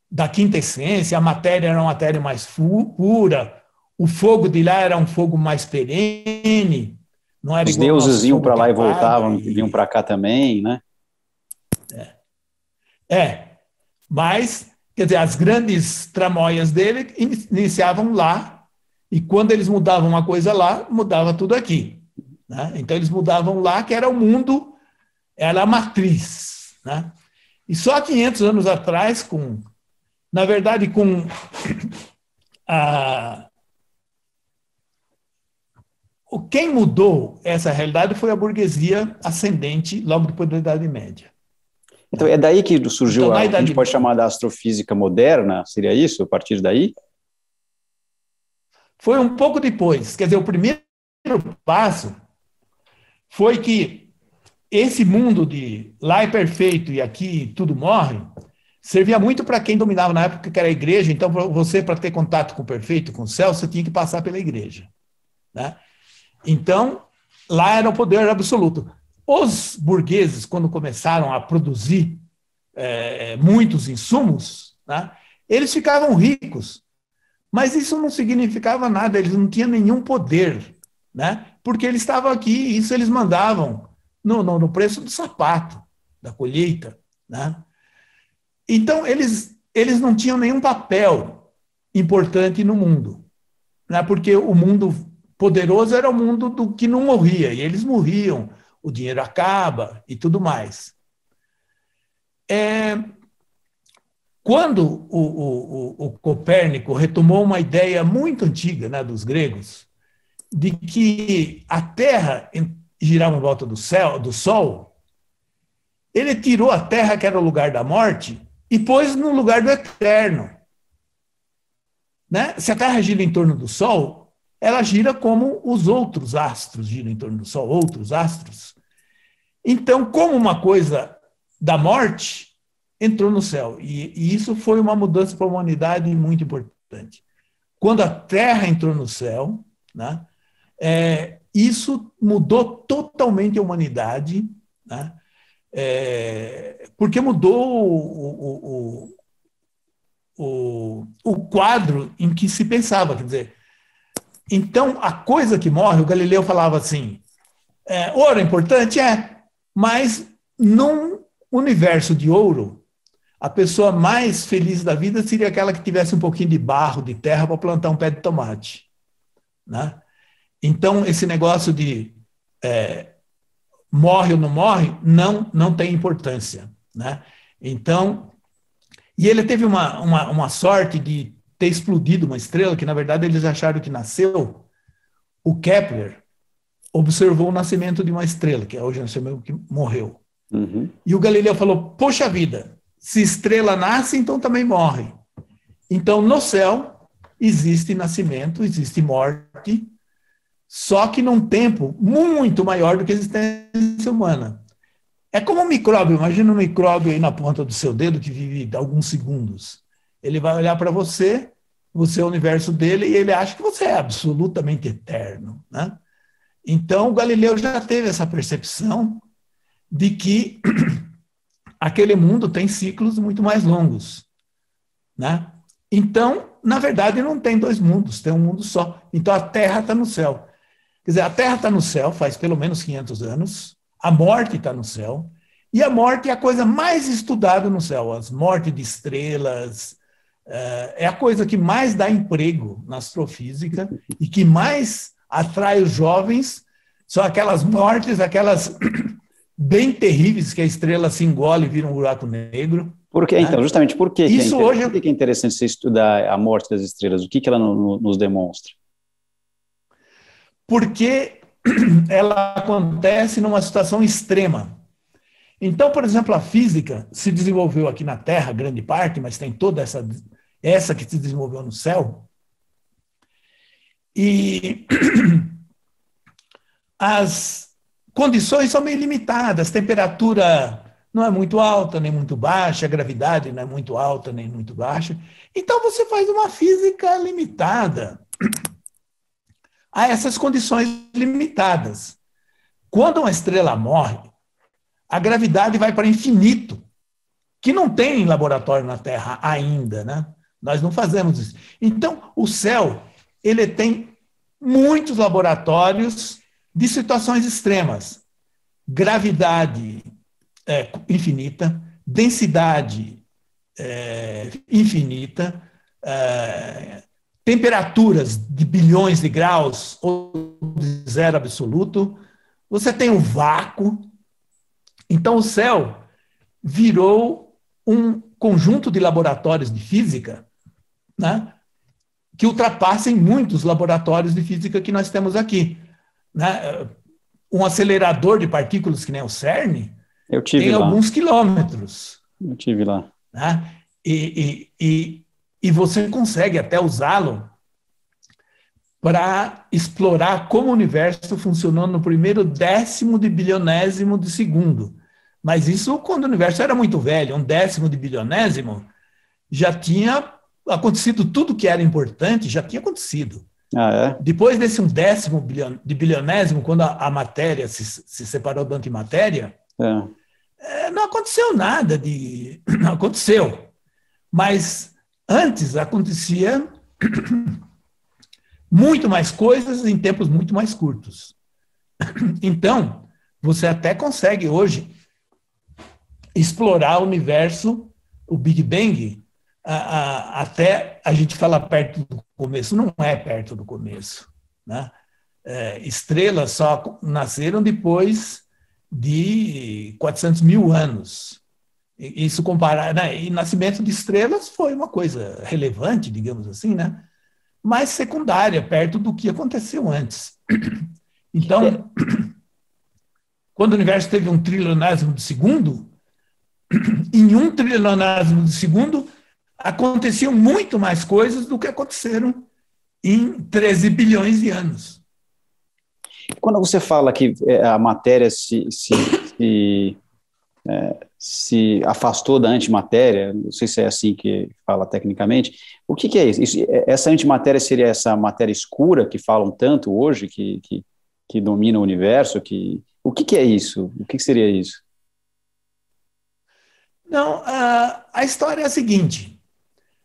Da quinta essência, a matéria era uma matéria mais pura, o fogo de lá era um fogo mais perene, não era Os igual ao nosso deuses iam fogo para lá que e voltavam, apaga vinham para cá também, né? Mas, quer dizer, as grandes tramóias dele iniciavam lá, e quando eles mudavam uma coisa lá, mudava tudo aqui, né? Então, eles mudavam lá, que era o mundo, era a matriz, né? E só 500 anos atrás, na verdade, quem mudou essa realidade foi a burguesia ascendente logo depois da Idade Média. Então, é daí que surgiu Então, a gente pode chamar da astrofísica moderna, seria isso, a partir daí? Foi um pouco depois. Quer dizer, o primeiro passo foi que esse mundo de lá é perfeito e aqui tudo morre, servia muito para quem dominava na época, que era a igreja. Então, você, para ter contato com o perfeito, com o céu, você tinha que passar pela igreja, né? Então, lá era o poder absoluto. Os burgueses, quando começaram a produzir muitos insumos, né, eles ficavam ricos, mas isso não significava nada, eles não tinham nenhum poder, né, porque eles estavam aqui, isso eles mandavam no preço do sapato, da colheita, né? Então, eles não tinham nenhum papel importante no mundo, né, porque o mundo poderoso era o mundo do que não morria, e eles morriam, o dinheiro acaba e tudo mais. Quando o Copérnico retomou uma ideia muito antiga, né, dos gregos, de que a Terra girava em volta do Sol, ele tirou a Terra, que era o lugar da morte, e pôs no lugar do eterno, né? Se a Terra gira em torno do Sol, ela gira como os outros astros giram em torno do Sol, outros astros. Então, como uma coisa da morte, entrou no céu. E isso foi uma mudança para a humanidade muito importante. Quando a Terra entrou no céu, né, isso mudou totalmente a humanidade, né, porque mudou o quadro em que se pensava. Quer dizer, então, a coisa que morre, o Galileu falava assim, ouro é importante? Mas num universo de ouro, a pessoa mais feliz da vida seria aquela que tivesse um pouquinho de barro, de terra, para plantar um pé de tomate, né? Então, esse negócio de morre ou não morre, não tem importância, né? Então, e ele teve uma sorte de ter explodido uma estrela, que na verdade eles acharam que nasceu. O Kepler observou o nascimento de uma estrela, que hoje nós chamamos que morreu. Uhum. E o Galileu falou, poxa vida, se estrela nasce, então também morre. Então, no céu, existe nascimento, existe morte, só que num tempo muito maior do que a existência humana. É como um micróbio, imagina um micróbio aí na ponta do seu dedo que vive alguns segundos. Ele vai olhar para você é o universo dele, e ele acha que você é absolutamente eterno, né? Então, o Galileu já teve essa percepção de que aquele mundo tem ciclos muito mais longos, né? Então, na verdade, não tem dois mundos, tem um mundo só. Então, a Terra está no céu. Quer dizer, a Terra está no céu faz pelo menos 500 anos, a morte está no céu, E a morte é a coisa mais estudada no céu. As mortes de estrelas é a coisa que mais dá emprego na astrofísica e que mais atrai os jovens. São aquelas mortes, aquelas bem terríveis que a estrela se engole e vira um buraco negro. Por quê? Então, justamente por que Isso hoje por que é interessante você estudar a morte das estrelas? O que ela nos demonstra? Porque ela acontece numa situação extrema. Então, por exemplo, a física se desenvolveu aqui na Terra, grande parte, mas tem toda essa que se desenvolveu no céu. E as condições são meio limitadas, a temperatura não é muito alta nem muito baixa, a gravidade não é muito alta nem muito baixa. Então, você faz uma física limitada a essas condições limitadas. Quando uma estrela morre, a gravidade vai para infinito, que não tem em laboratório na Terra ainda, né? Nós não fazemos isso. Então, o céu, ele tem muitos laboratórios de situações extremas. Gravidade infinita, densidade infinita, temperaturas de bilhões de graus ou de zero absoluto. Você tem o vácuo. Então, o céu virou um conjunto de laboratórios de física, né, que ultrapassam muitos laboratórios de física que nós temos aqui. Né? Um acelerador de partículas que nem o CERN tem lá alguns quilômetros. Eu tive lá. Né? E você consegue até usá-lo para explorar como o universo funcionou no primeiro décimo de bilionésimo de segundo. Mas isso quando o universo era muito velho, um décimo de bilionésimo, já tinha acontecido tudo que era importante, já tinha acontecido. Depois desse um décimo de bilionésimo, quando a matéria se separou da antimatéria, não aconteceu nada não aconteceu. Mas antes acontecia muito mais coisas em tempos muito mais curtos. Então, você até consegue hoje explorar o universo, o Big Bang, até a gente fala perto do começo, não é perto do começo. Né? Estrelas só nasceram depois de 400 mil anos. Isso comparar, né? E nascimento de estrelas foi uma coisa relevante, digamos assim, né? Mas secundária, perto do que aconteceu antes. Então, quando o universo teve 1 trilionésimo de segundo, em 1 trilionésimo de segundo aconteciam muito mais coisas do que aconteceram em 13 bilhões de anos. Quando você fala que a matéria se afastou da antimatéria, não sei se é assim que fala tecnicamente, o que é isso? Essa antimatéria seria essa matéria escura que falam tanto hoje, que domina o universo? O que é isso? O que seria isso? Não, a história é a seguinte: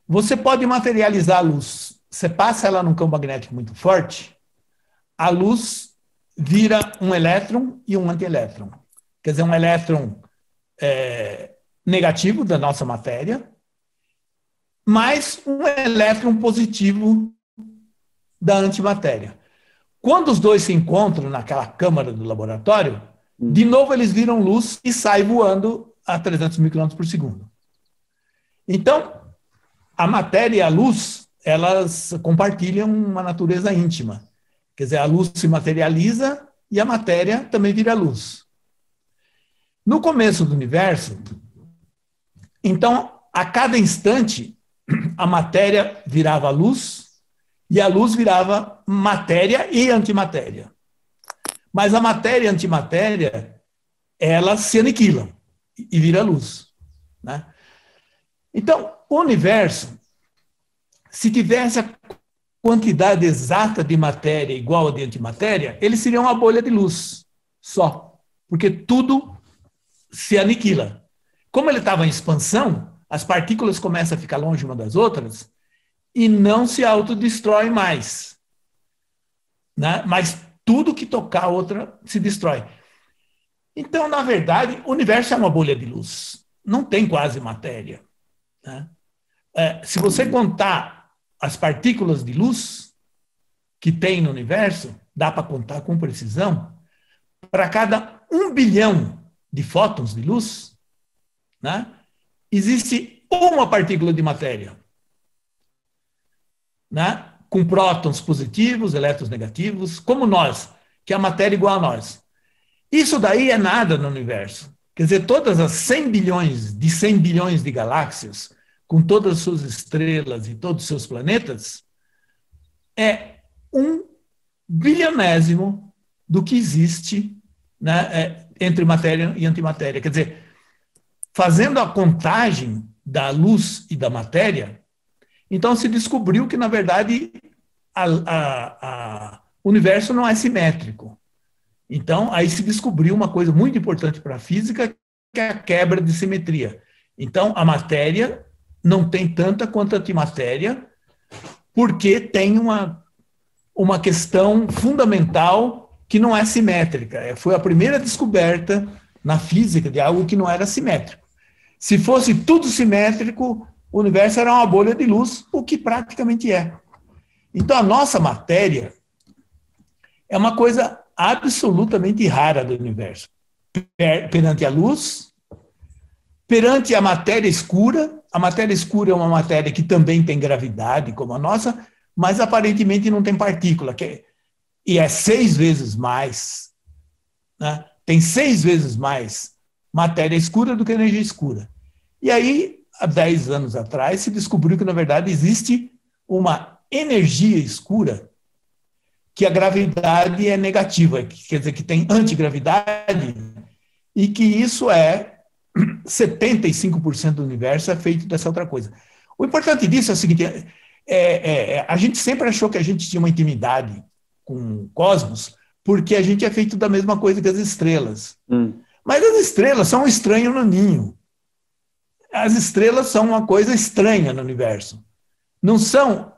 você pode materializar a luz, você passa ela num campo magnético muito forte, a luz vira um elétron e um antielétron. Quer dizer, um elétron negativo da nossa matéria, mais um elétron positivo da antimatéria. Quando os dois se encontram naquela câmara do laboratório, de novo eles viram luz e saem voando a 300 mil km por segundo. Então, a matéria e a luz, elas compartilham uma natureza íntima. Quer dizer, a luz se materializa e a matéria também vira luz. No começo do universo, então, a cada instante, a matéria virava luz e a luz virava matéria e antimatéria. Mas a matéria e a antimatéria, elas se aniquilam e vira luz. Né? Então, o universo, se tivesse a quantidade exata de matéria igual a de antimatéria, ele seria uma bolha de luz só, porque tudo se aniquila. Como ele estava em expansão, as partículas começam a ficar longe uma das outras e não se autodestroem mais. Né? Mas tudo que tocar a outra se destrói. Então, na verdade, o universo é uma bolha de luz. Não tem quase matéria, né? Se você contar as partículas de luz que tem no universo, dá para contar com precisão, para cada 1 bilhão de fótons de luz, né, existe uma partícula de matéria, né, com prótons positivos, elétrons negativos, como nós, que é a matéria igual a nós. Isso daí é nada no universo. Quer dizer, todas as 100 bilhões de galáxias, com todas as suas estrelas e todos os seus planetas, é 1 bilionésimo do que existe, né, entre matéria e antimatéria. Quer dizer, fazendo a contagem da luz e da matéria, então se descobriu que, na verdade, o universo não é simétrico. Então, aí se descobriu uma coisa muito importante para a física, que é a quebra de simetria. Então, a matéria não tem tanta quanto a antimatéria, porque tem uma questão fundamental que não é simétrica. Foi a primeira descoberta na física de algo que não era simétrico. Se fosse tudo simétrico, o universo era uma bolha de luz, o que praticamente é. Então, a nossa matéria é uma coisa absolutamente rara do universo. Perante a luz, perante a matéria escura é uma matéria que também tem gravidade, como a nossa, mas aparentemente não tem partícula, e é 6 vezes mais, né? Tem 6 vezes mais matéria escura do que energia escura. E aí, há 10 anos atrás, se descobriu que, na verdade, existe uma energia escura que a gravidade é negativa, quer dizer, que tem antigravidade, e que isso 75% do universo é feito dessa outra coisa. O importante disso é o seguinte, a gente sempre achou que a gente tinha uma intimidade com o cosmos, porque a gente é feito da mesma coisa que as estrelas. Mas as estrelas são um estranho no ninho. As estrelas são uma coisa estranha no universo. Não são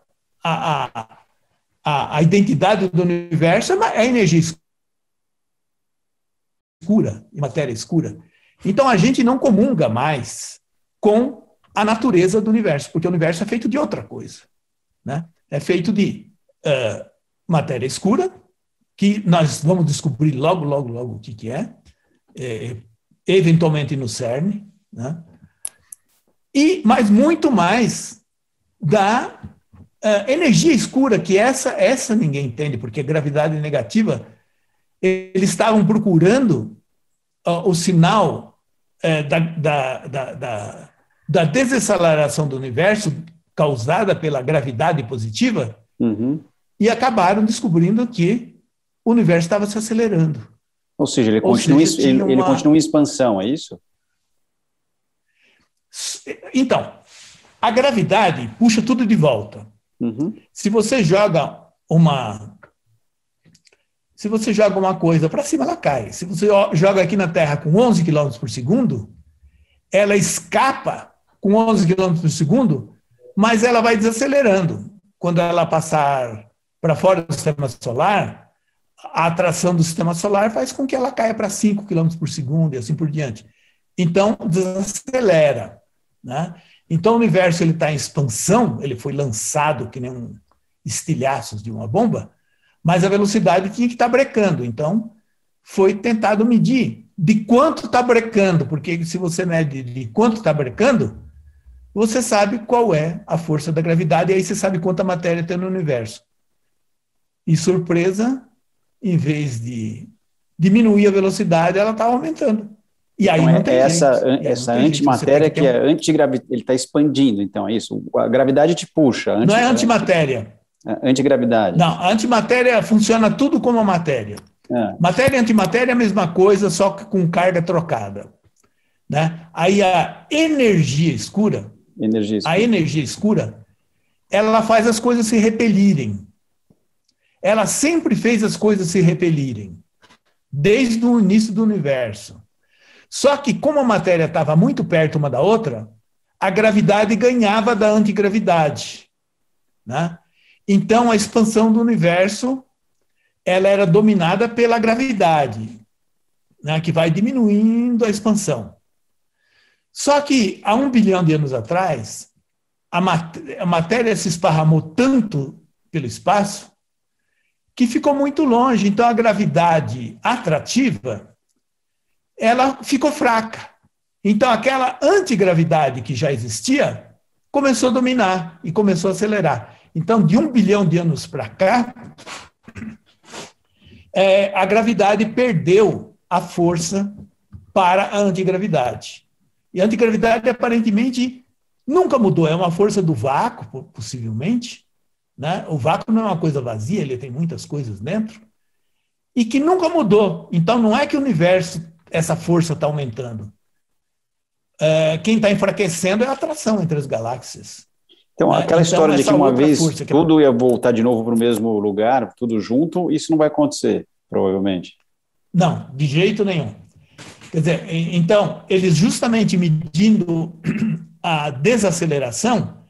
a identidade do universo, é a energia escura, matéria escura. Então, a gente não comunga mais com a natureza do universo, porque o universo é feito de outra coisa, né? É feito de matéria escura, que nós vamos descobrir logo o que é, eventualmente no CERN, né? Mas muito mais da energia escura, que essa ninguém entende, porque gravidade negativa, eles estavam procurando o sinal da desaceleração do universo causada pela gravidade positiva, e acabaram descobrindo que o universo estava se acelerando. Ou seja, ele continua em expansão, é isso? Então, a gravidade puxa tudo de volta. Se você joga uma coisa para cima, ela cai. Se você joga aqui na Terra com 11 km por segundo, ela escapa com 11 km por segundo, mas ela vai desacelerando. Quando ela passar para fora do sistema solar, a atração do sistema solar faz com que ela caia para 5 km por segundo e assim por diante. Então, desacelera, né? Então, o universo está em expansão, ele foi lançado que nem um estilhaços de uma bomba, mas a velocidade tinha que estar brecando. Então, foi tentado medir de quanto está brecando, porque se você mede de quanto está brecando, você sabe qual é a força da gravidade, e aí você sabe quanta matéria tem no universo. E surpresa, em vez de diminuir a velocidade, ela está aumentando. E aí então, não tem essa antimatéria que é antigravidade, ele está expandindo, então, é isso? A gravidade te puxa. Não é antimatéria. Antigravidade. Não, a antimatéria funciona tudo como a matéria. Matéria e antimatéria é a mesma coisa, só que com carga trocada, né? Aí a energia escura, ela faz as coisas se repelirem. Ela sempre fez as coisas se repelirem, desde o início do universo. Só que, como a matéria estava muito perto uma da outra, a gravidade ganhava da antigravidade, né? Então, a expansão do universo ela era dominada pela gravidade. né, que vai diminuindo a expansão. Só que, há 1 bilhão de anos atrás, a matéria se esparramou tanto pelo espaço que ficou muito longe. Então, a gravidade atrativa, ela ficou fraca. Então, aquela antigravidade que já existia começou a dominar e começou a acelerar. Então, de 1 bilhão de anos para cá, a gravidade perdeu a força para a antigravidade. E a antigravidade, aparentemente, nunca mudou. É uma força do vácuo, possivelmente, né? O vácuo não é uma coisa vazia, ele tem muitas coisas dentro, e que nunca mudou. Então, não é que o universo, essa força está aumentando. Quem está enfraquecendo é a atração entre as galáxias. Então, aquela história de que uma vez força, tudo ia voltar de novo para o mesmo lugar, tudo junto, isso não vai acontecer, provavelmente. Não, de jeito nenhum. Quer dizer, então, eles justamente medindo a desaceleração,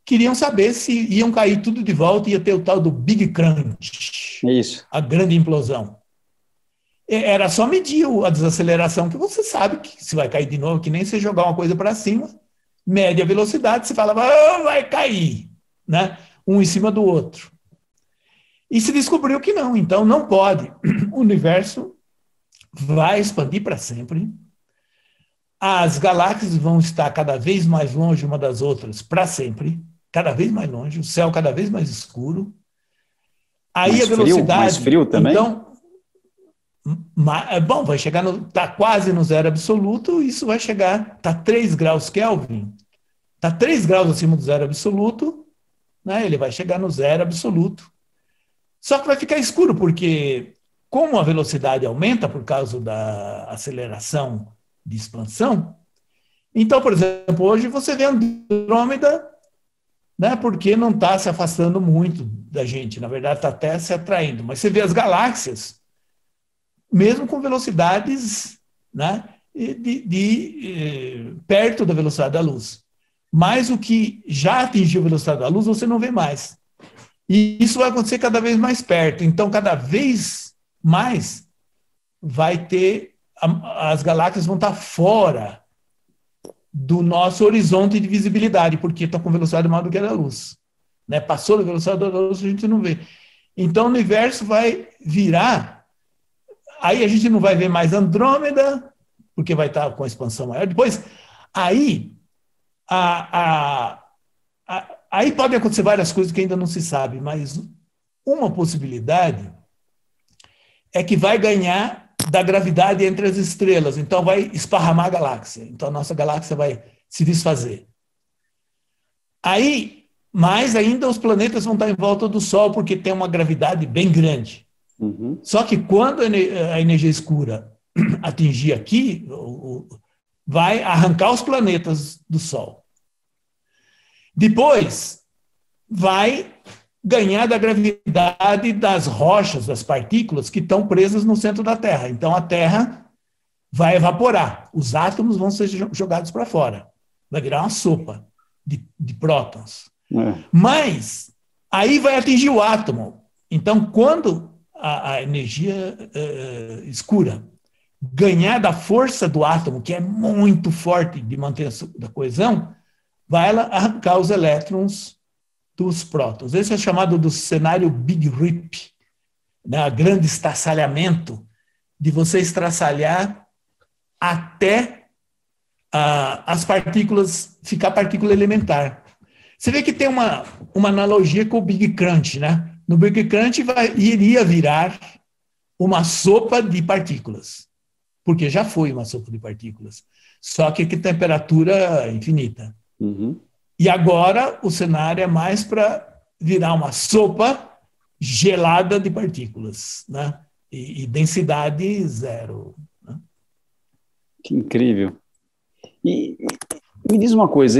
queriam saber se iam cair tudo de volta e ia ter o tal do Big Crunch, Isso. a grande implosão. Era só medir a desaceleração, que você sabe que se vai cair de novo, que nem você jogar uma coisa para cima, mede a velocidade, você fala, vai cair, né? Um em cima do outro. E se descobriu que não, então não pode. O universo vai expandir para sempre. As galáxias vão estar cada vez mais longe uma das outras para sempre, cada vez mais longe, o céu cada vez mais escuro. Aí mais a velocidade... Frio, mais frio também? Então, bom, vai chegar tá quase no zero absoluto, isso vai chegar, tá 3 graus Kelvin, tá 3 graus acima do zero absoluto, né? Ele vai chegar no zero absoluto. Só que vai ficar escuro, porque como a velocidade aumenta por causa da aceleração de expansão, então, por exemplo, hoje você vê Andrômeda, né, porque não está se afastando muito da gente, na verdade está até se atraindo, mas você vê as galáxias, mesmo com velocidades, né, perto da velocidade da luz. Mas o que já atingiu a velocidade da luz, você não vê mais. E isso vai acontecer cada vez mais perto. Então, cada vez mais vai ter... As galáxias vão estar fora do nosso horizonte de visibilidade, porque estão com velocidade maior do que a da luz. Né? Passou da velocidade da luz, a gente não vê. Então, o universo vai virar... Aí a gente não vai ver mais Andrômeda, porque vai estar com a expansão maior. Depois, aí podem acontecer várias coisas que ainda não se sabe, mas uma possibilidade é que vai ganhar da gravidade entre as estrelas, então vai esparramar a galáxia, então a nossa galáxia vai se desfazer. Aí, mais ainda, os planetas vão estar em volta do Sol, porque tem uma gravidade bem grande. Uhum. Só que quando a energia escura atingir aqui, vai arrancar os planetas do Sol. Depois, vai ganhar da gravidade das rochas, das partículas que estão presas no centro da Terra. Então, a Terra vai evaporar. Os átomos vão ser jogados para fora. Vai virar uma sopa de prótons. Mas, aí vai atingir o átomo. Então, quando a energia escura ganhar da força do átomo, que é muito forte de manter a coesão, vai ela arrancar os elétrons dos prótons. Esse é chamado do cenário Big Rip, né? Grande estraçalhamento, de você estraçalhar até as partículas, ficar partícula elementar. Você vê que tem uma analogia com o Big Crunch, né? No Big Crunch iria virar uma sopa de partículas, porque já foi uma sopa de partículas, só que com temperatura infinita. Uhum. E agora o cenário é mais para virar uma sopa gelada de partículas, né? E densidade zero. Né? Que incrível. E me diz uma coisa,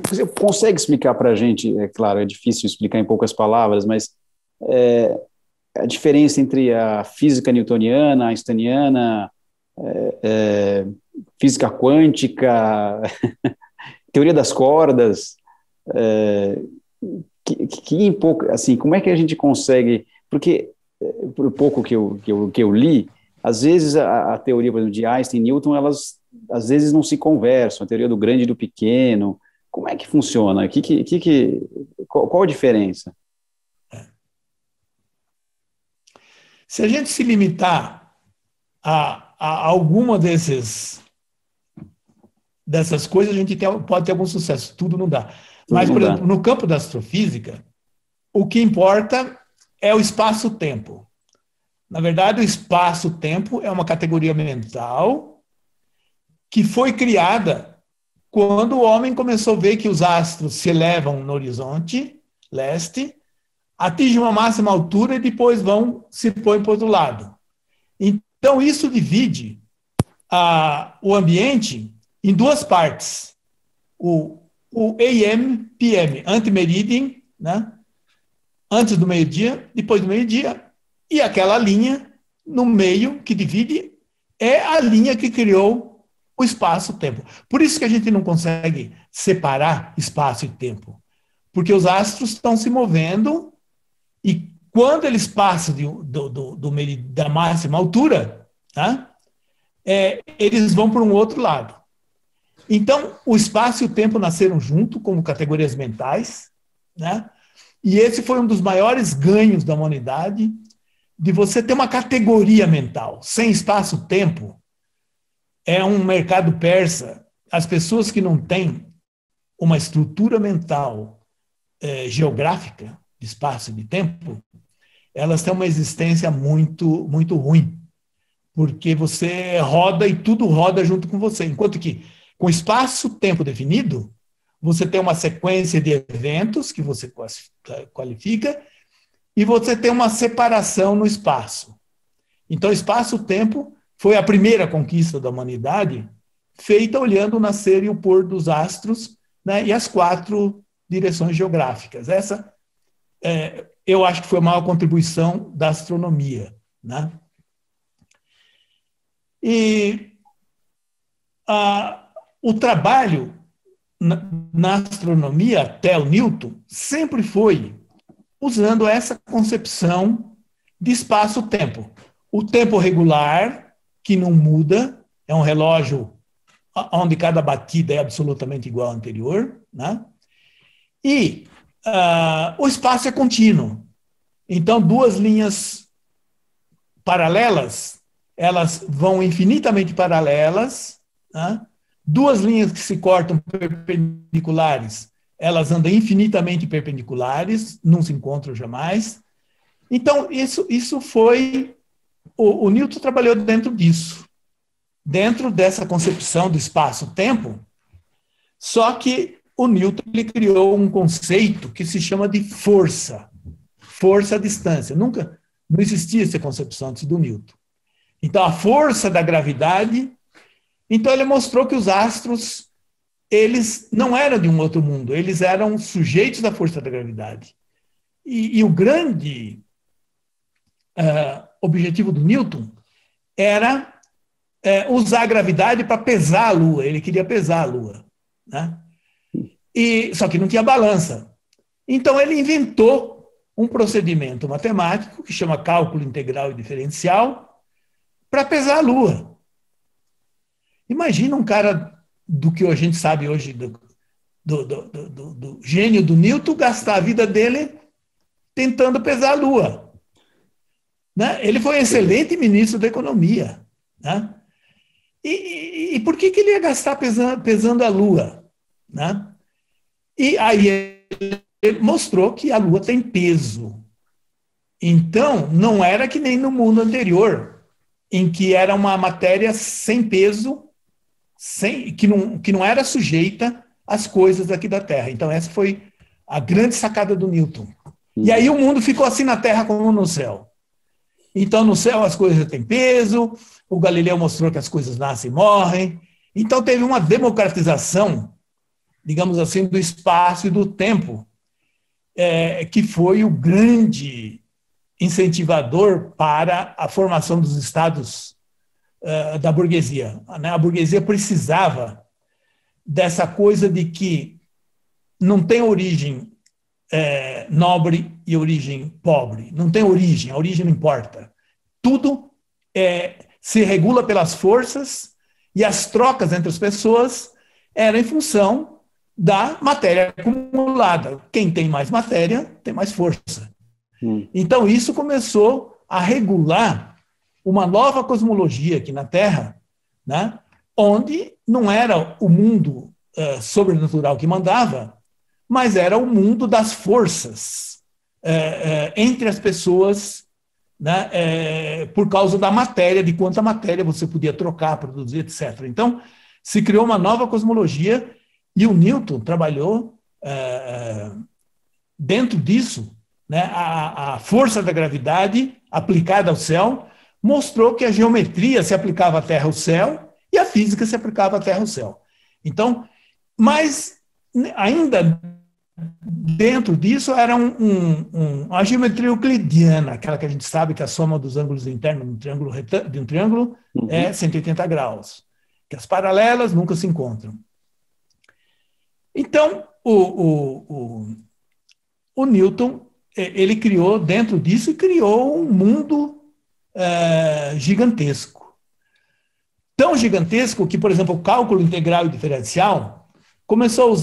você consegue explicar para a gente, é claro, é difícil explicar em poucas palavras, mas a diferença entre a física newtoniana, einsteiniana, física quântica, teoria das cordas, que pouco, assim, como é que a gente consegue, porque por pouco que eu li, às vezes a teoria, por exemplo, de Einstein e Newton, elas às vezes não se conversam, a teoria do grande e do pequeno. Como é que funciona? Qual a diferença? Se a gente se limitar a alguma dessas coisas, a gente pode ter algum sucesso. Tudo não dá. Mas, por exemplo, no campo da astrofísica, o que importa é o espaço-tempo. Na verdade, o espaço-tempo é uma categoria mental que foi criada quando o homem começou a ver que os astros se elevam no horizonte leste, atingem uma máxima altura e depois se põem para o outro lado. Então, isso divide o ambiente em duas partes. O AM, PM, antemeridiem, né? Antes do meio-dia, depois do meio-dia, e aquela linha no meio que divide é a linha que criou o espaço-tempo. Por isso que a gente não consegue separar espaço e tempo, porque os astros estão se movendo e quando eles passam da máxima altura, tá? Eles vão para um outro lado. Então, o espaço e o tempo nasceram junto como categorias mentais, né? E esse foi um dos maiores ganhos da humanidade, de você ter uma categoria mental. Sem espaço-tempo, é um mercado persa. As pessoas que não têm uma estrutura mental geográfica, de espaço e de tempo, elas têm uma existência muito, muito ruim, porque você roda e tudo roda junto com você. Enquanto que, com espaço-tempo definido, você tem uma sequência de eventos que você qualifica e você tem uma separação no espaço. Então, espaço-tempo foi a primeira conquista da humanidade, feita olhando o nascer e o pôr dos astros, né, e as 4 direções geográficas. Essa, eu acho que foi a maior contribuição da astronomia, né? E o trabalho na astronomia, até o Newton, sempre foi usando essa concepção de espaço-tempo. O tempo regular, que não muda, é um relógio onde cada batida é absolutamente igual à anterior, né? E o espaço é contínuo. Então, 2 linhas paralelas, elas vão infinitamente paralelas, né? 2 linhas que se cortam perpendiculares, elas andam infinitamente perpendiculares, não se encontram jamais. Então, isso foi... O Newton trabalhou dentro disso, dentro dessa concepção do espaço-tempo, só que o Newton ele criou um conceito que se chama de força à distância. Não existia essa concepção antes do Newton. Então, a força da gravidade... Então, ele mostrou que os astros, eles não eram de um outro mundo, eles eram sujeitos da força da gravidade. E o grande objetivo do Newton era usar a gravidade para pesar a Lua. Ele queria pesar a Lua, né? Só que não tinha balança. Então, ele inventou um procedimento matemático que chama cálculo integral e diferencial para pesar a Lua. Imagina um cara do que a gente sabe hoje, do gênio do Newton, gastar a vida dele tentando pesar a Lua. Né? Ele foi um excelente ministro da economia. Né? E por que ele ia gastar pesando a Lua? Né? E aí ele mostrou que a Lua tem peso. Então, não era que nem no mundo anterior, em que era uma matéria sem peso, que não era sujeita às coisas aqui da Terra. Então, essa foi a grande sacada do Newton. E aí o mundo ficou assim na Terra como no céu. Então, no céu as coisas têm peso, o Galileu mostrou que as coisas nascem e morrem. Então, teve uma democratização, digamos assim, do espaço e do tempo, que foi o grande incentivador para a formação dos estados da burguesia. A burguesia precisava dessa coisa de que não tem origem nobre e origem pobre. Não tem origem, a origem não importa. Tudo se regula pelas forças e as trocas entre as pessoas eram em função da matéria acumulada. Quem tem mais matéria tem mais força. Então, isso começou a regular uma nova cosmologia aqui na Terra, né, onde não era o mundo sobrenatural que mandava, mas era o mundo das forças entre as pessoas, né, por causa da matéria, de quanta matéria você podia trocar, produzir, etc. Então, se criou uma nova cosmologia e o Newton trabalhou dentro disso, né, a força da gravidade aplicada ao céu mostrou que a geometria se aplicava à Terra ao céu e a física se aplicava à Terra ao céu. Então, mas ainda dentro disso era a geometria euclidiana, aquela que a gente sabe que a soma dos ângulos internos de um triângulo é 180 graus, que as paralelas nunca se encontram. Então, o Newton, ele criou dentro disso e criou um mundo gigantesco. Tão gigantesco que, por exemplo, o cálculo integral e diferencial começou a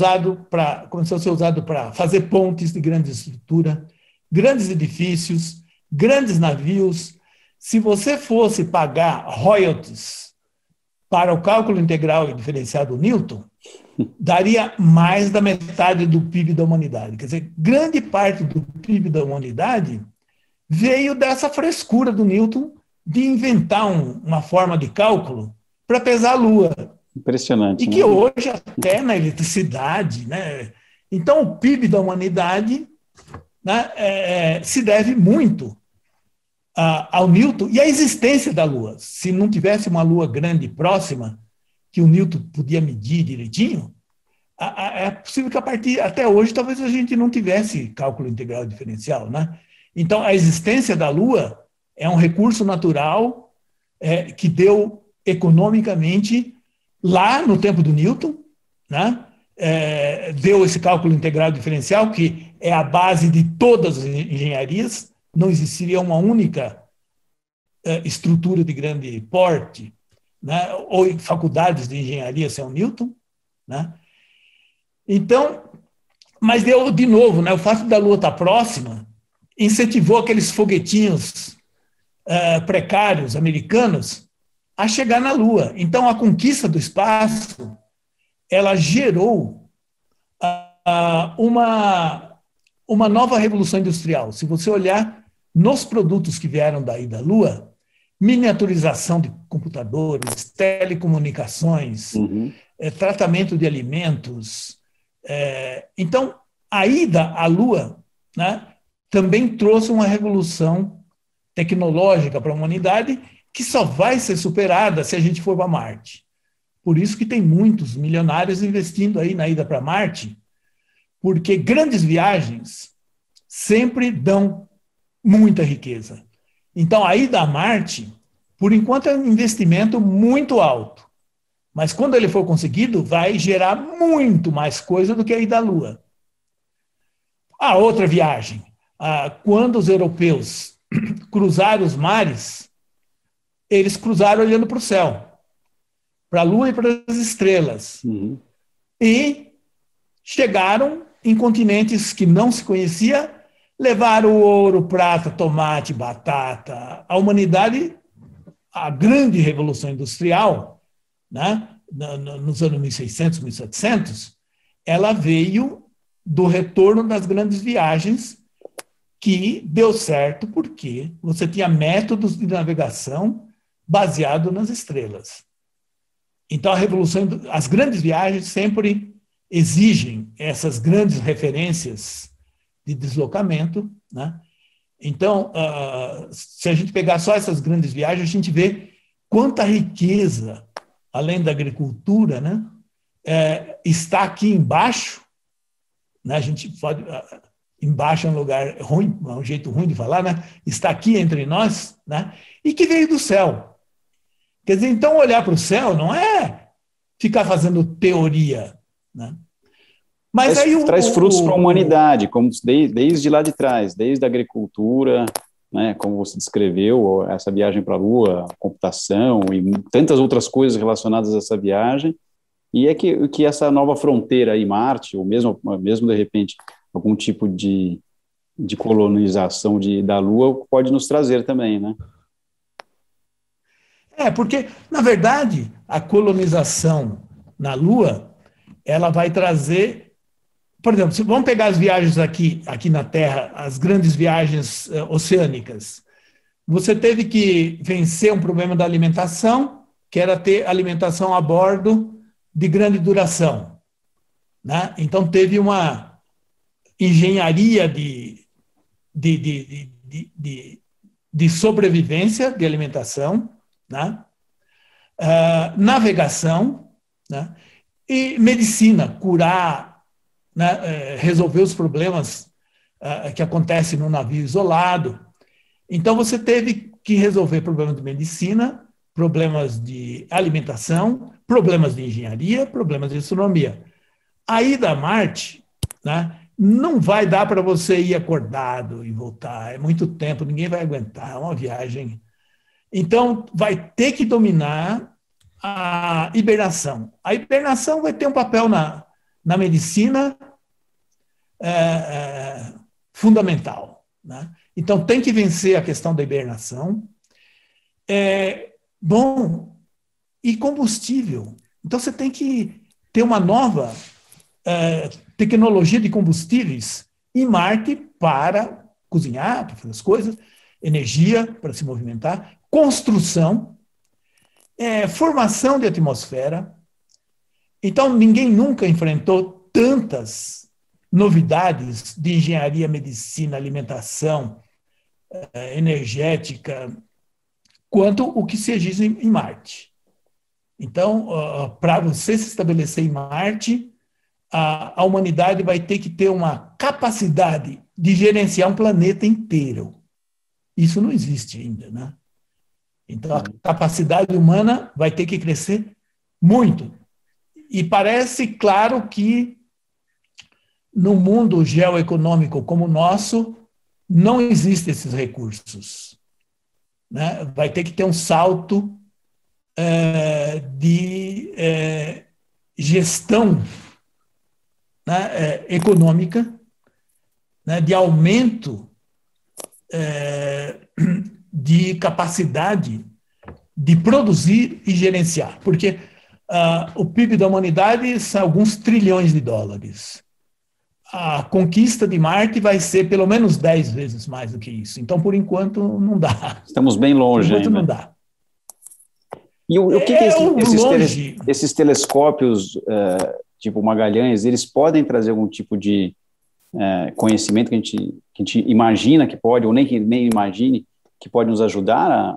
ser usado para fazer pontes de grande estrutura, grandes edifícios, grandes navios. Se você fosse pagar royalties para o cálculo integral e diferencial do Newton, daria mais da metade do PIB da humanidade. Quer dizer, grande parte do PIB da humanidade veio dessa frescura do Newton de inventar uma forma de cálculo para pesar a Lua. Impressionante. E que hoje, até na eletricidade, né? Então, o PIB da humanidade, né, se deve muito ao Newton e à existência da Lua. Se não tivesse uma Lua grande e próxima, que o Newton podia medir direitinho, é possível que até hoje talvez a gente não tivesse cálculo integral diferencial, né? Então, a existência da Lua é um recurso natural que deu economicamente lá no tempo do Newton, né? Deu esse cálculo integral diferencial, que é a base de todas as engenharias. Não existiria uma única estrutura de grande porte, né, ou faculdades de engenharia sem o Newton, né? Então, mas deu de novo, né, o fato da Lua estar próxima incentivou aqueles foguetinhos precários americanos a chegar na Lua. Então, a conquista do espaço, ela gerou uma nova revolução industrial. Se você olhar nos produtos que vieram daí da Lua, miniaturização de computadores, telecomunicações, tratamento de alimentos. Então, a ida à Lua, né, também trouxe uma revolução tecnológica para a humanidade que só vai ser superada se a gente for para Marte. Por isso que tem muitos milionários investindo aí na ida para Marte, porque grandes viagens sempre dão muita riqueza. Então, a ida a Marte, por enquanto, é um investimento muito alto. Mas, quando ele for conseguido, vai gerar muito mais coisa do que a ida à Lua. A outra viagem, quando os europeus cruzaram os mares, eles cruzaram olhando para o céu, para a Lua e para as estrelas. E chegaram em continentes que não se conhecia, levaram ouro, prata, tomate, batata. A humanidade, a grande revolução industrial, né, nos anos 1600, 1700, ela veio do retorno das grandes viagens, que deu certo porque você tinha métodos de navegação baseado nas estrelas. Então, as grandes viagens sempre exigem essas grandes referências de deslocamento, né? Então, se a gente pegar só essas grandes viagens, a gente vê quanta riqueza, além da agricultura, né, está aqui embaixo, né? A gente pode... Embaixo é um lugar ruim, é um jeito ruim de falar, né? Está aqui entre nós, né? E que veio do céu. Quer dizer, então, olhar para o céu não é ficar fazendo teoria, né? Mas aí traz frutos para a humanidade, como desde lá de trás, desde a agricultura, né, como você descreveu, essa viagem para a Lua, a computação e tantas outras coisas relacionadas a essa viagem, e é que essa nova fronteira aí, Marte, ou mesmo de repente, algum tipo de colonização da Lua pode nos trazer também, né? Porque, na verdade, a colonização na Lua, ela vai trazer, por exemplo, vamos pegar as viagens aqui na Terra, as grandes viagens oceânicas. Você teve que vencer um problema da alimentação, que era ter alimentação a bordo de grande duração, né? Então, teve uma engenharia de sobrevivência de alimentação, né? Navegação, né? E medicina, curar, né? Resolver os problemas que acontecem no navio isolado. Então, você teve que resolver problemas de medicina, problemas de alimentação, problemas de engenharia, problemas de astronomia. A ida a Marte, né? Não vai dar para você ir acordado e voltar, é muito tempo, ninguém vai aguentar, é uma viagem. Então, vai ter que dominar a hibernação. A hibernação vai ter um papel na medicina fundamental, né? Então, tem que vencer a questão da hibernação. Bom, e combustível. Então, você tem que ter uma nova tecnologia de combustíveis em Marte para cozinhar, para fazer as coisas, energia para se movimentar, construção, formação de atmosfera. Então, ninguém nunca enfrentou tantas novidades de engenharia, medicina, alimentação, energética, quanto o que se exige em Marte. Então, para você se estabelecer em Marte, a humanidade vai ter que ter uma capacidade de gerenciar um planeta inteiro. Isso não existe ainda, né? Então, a capacidade humana vai ter que crescer muito. E parece claro que no mundo geoeconômico como o nosso, não existem esses recursos, né? Vai ter que ter um salto de gestão, né, econômica, né, de aumento de capacidade de produzir e gerenciar, porque o PIB da humanidade são alguns trilhões de dólares. A conquista de Marte vai ser pelo menos 10 vezes mais do que isso. Então, por enquanto, não dá. Estamos bem longe ainda. Não dá. E o que esses telescópios, tipo Magalhães, eles podem trazer algum tipo de conhecimento que a gente imagina que pode, ou nem imagine, que pode nos ajudar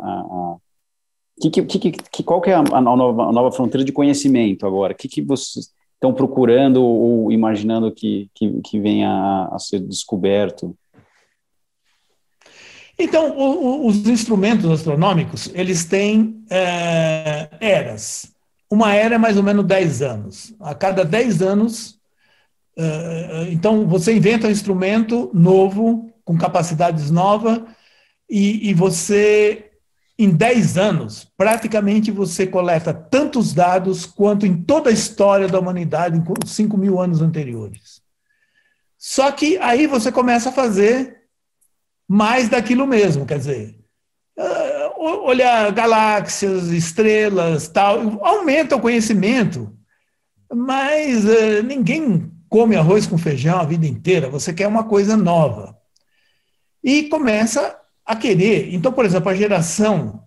qual que é a nova fronteira de conhecimento agora? O que vocês estão procurando ou imaginando que venha a ser descoberto? Então, os instrumentos astronômicos, eles têm eras. Uma era é mais ou menos 10 anos. A cada 10 anos, então, você inventa um instrumento novo, com capacidades novas, e você, em 10 anos, praticamente você coleta tantos dados quanto em toda a história da humanidade, em 5.000 anos anteriores. Só que aí você começa a fazer mais daquilo mesmo, quer dizer, olhar galáxias, estrelas, tal, aumenta o conhecimento, mas ninguém come arroz com feijão a vida inteira, você quer uma coisa nova. E começa a querer. Então, por exemplo, a geração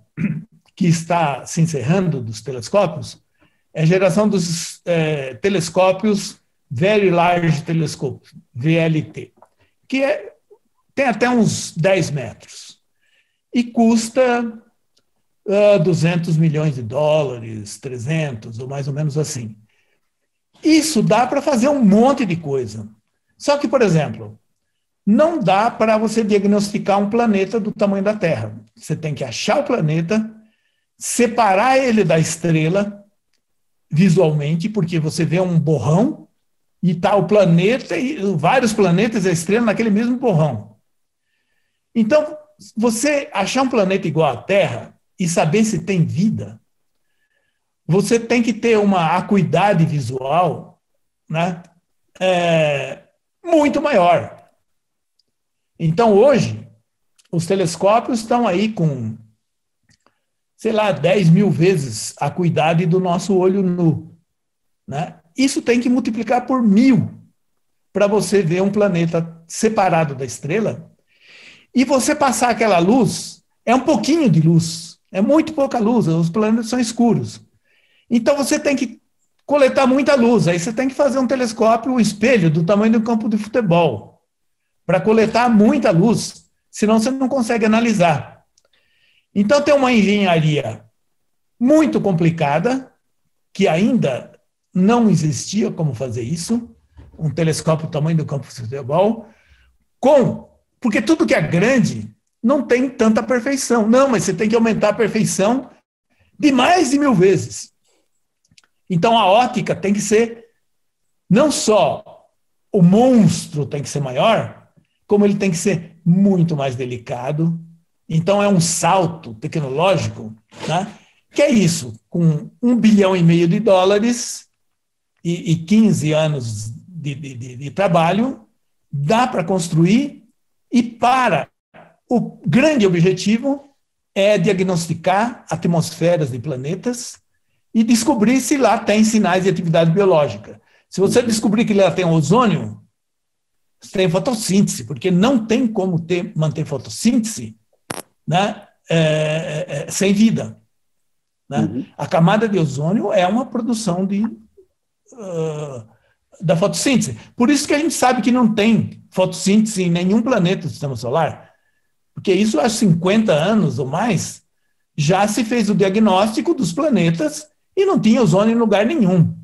que está se encerrando dos telescópios é a geração dos telescópios Very Large Telescope, VLT, que tem até uns 10 metros e custa 200 milhões de dólares, 300, ou mais ou menos assim. Isso dá para fazer um monte de coisa. Só que, por exemplo, não dá para você diagnosticar um planeta do tamanho da Terra. Você tem que achar o planeta, separar ele da estrela visualmente, porque você vê um borrão e está o planeta, e vários planetas e a estrela naquele mesmo borrão. Então, você achar um planeta igual à Terra e saber se tem vida, você tem que ter uma acuidade visual, né, muito maior. Então, hoje, os telescópios estão aí com, sei lá, 10 mil vezes a acuidade do nosso olho nu, né? Isso tem que multiplicar por 1000 para você ver um planeta separado da estrela. E você passar aquela luz, é um pouquinho de luz, é muito pouca luz, os planetas são escuros. Então você tem que coletar muita luz, aí você tem que fazer um telescópio, um espelho do tamanho do campo de futebol, para coletar muita luz, senão você não consegue analisar. Então tem uma engenharia muito complicada, que ainda não existia como fazer isso, um telescópio do tamanho do campo de futebol, porque tudo que é grande não tem tanta perfeição. Não, mas você tem que aumentar a perfeição de mais de 1000 vezes. Então a ótica tem que ser, não só o monstro tem que ser maior, como ele tem que ser muito mais delicado. Então é um salto tecnológico, né? Que é isso, com $1,5 bilhão de dólares e 15 anos de trabalho, dá para construir, e para o grande objetivo é diagnosticar atmosferas de planetas e descobrir se lá tem sinais de atividade biológica. Se você descobrir que lá tem ozônio, você tem fotossíntese, porque não tem como manter fotossíntese, né, sem vida. Né? Uhum. A camada de ozônio é uma produção da fotossíntese. Por isso que a gente sabe que não tem fotossíntese em nenhum planeta do Sistema Solar, porque isso há 50 anos ou mais já se fez o diagnóstico dos planetas e não tinha ozônio em lugar nenhum.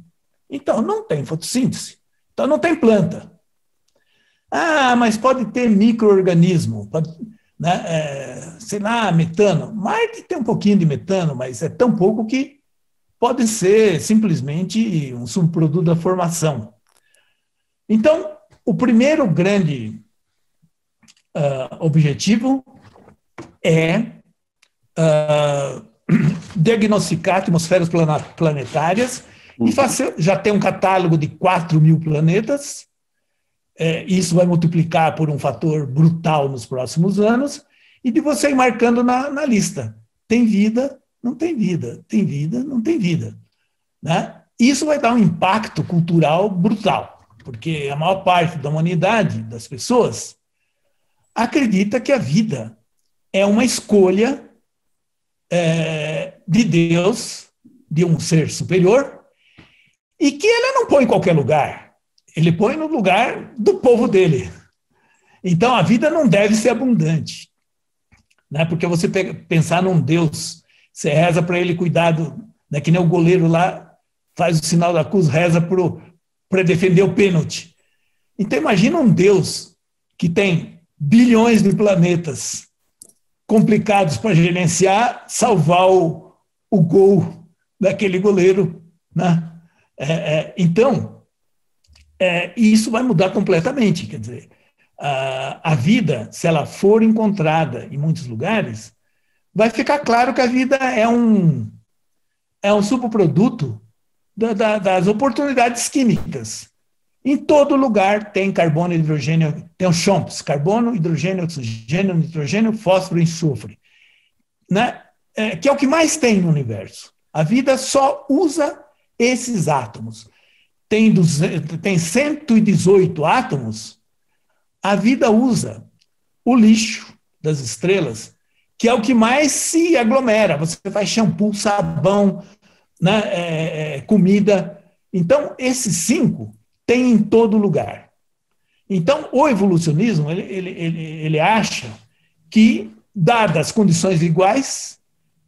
Então não tem fotossíntese. Então não tem planta. Ah, mas pode ter micro-organismo, né, sei lá, metano. Marte tem um pouquinho de metano, mas é tão pouco que pode ser simplesmente um subproduto da formação. Então, o primeiro grande objetivo é diagnosticar atmosferas planetárias e já tem um catálogo de 4.000 planetas. Isso vai multiplicar por um fator brutal nos próximos anos, e de você ir marcando na lista. Tem vida, não tem vida. Tem vida, não tem vida. Né? Isso vai dar um impacto cultural brutal, porque a maior parte da humanidade, das pessoas, acredita que a vida é uma escolha de Deus, de um ser superior, e que ele não põe em qualquer lugar. Ele põe no lugar do povo dele. Então, a vida não deve ser abundante. Né? Porque você pensar num Deus, você reza para ele cuidar, né? Que nem o goleiro lá faz o sinal da cruz, reza para defender o pênalti. Então, imagina um Deus que tem bilhões de planetas complicados para gerenciar, salvar o gol daquele goleiro. Né? Então, isso vai mudar completamente. Quer dizer, a vida, se ela for encontrada em muitos lugares, vai ficar claro que a vida é um subproduto das oportunidades químicas. Em todo lugar tem carbono e hidrogênio, tem os CHOMPs, carbono, hidrogênio, oxigênio, nitrogênio, fósforo e enxofre, né? Que é o que mais tem no universo. A vida só usa esses átomos. Tem 118 átomos, a vida usa o lixo das estrelas, que é o que mais se aglomera. Você faz shampoo, sabão, né, comida. Então, esses 5 tem em todo lugar. Então, o evolucionismo, ele acha que, dadas as condições iguais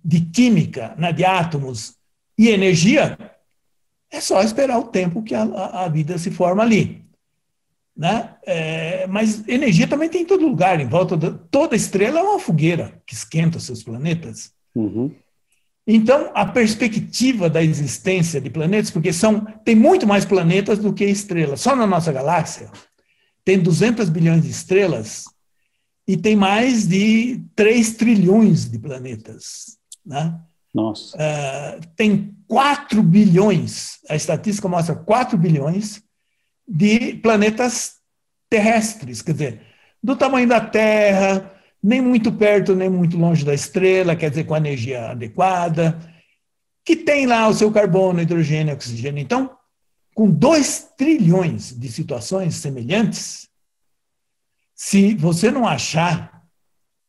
de química, né, de átomos e energia, é só esperar o tempo que a vida se forma ali. Né? Mas energia também tem em todo lugar, em volta toda estrela é uma fogueira que esquenta os seus planetas. Uhum. Então, a perspectiva da existência de planetas, porque tem muito mais planetas do que estrelas. Só na nossa galáxia tem 200 bilhões de estrelas e tem mais de 3 trilhões de planetas, né? Nossa. Tem 4 bilhões, a estatística mostra 4 bilhões de planetas terrestres, quer dizer, do tamanho da Terra, nem muito perto, nem muito longe da estrela, quer dizer, com a energia adequada, que tem lá o seu carbono, hidrogênio, oxigênio. Então, com 2 trilhões de situações semelhantes, se você não achar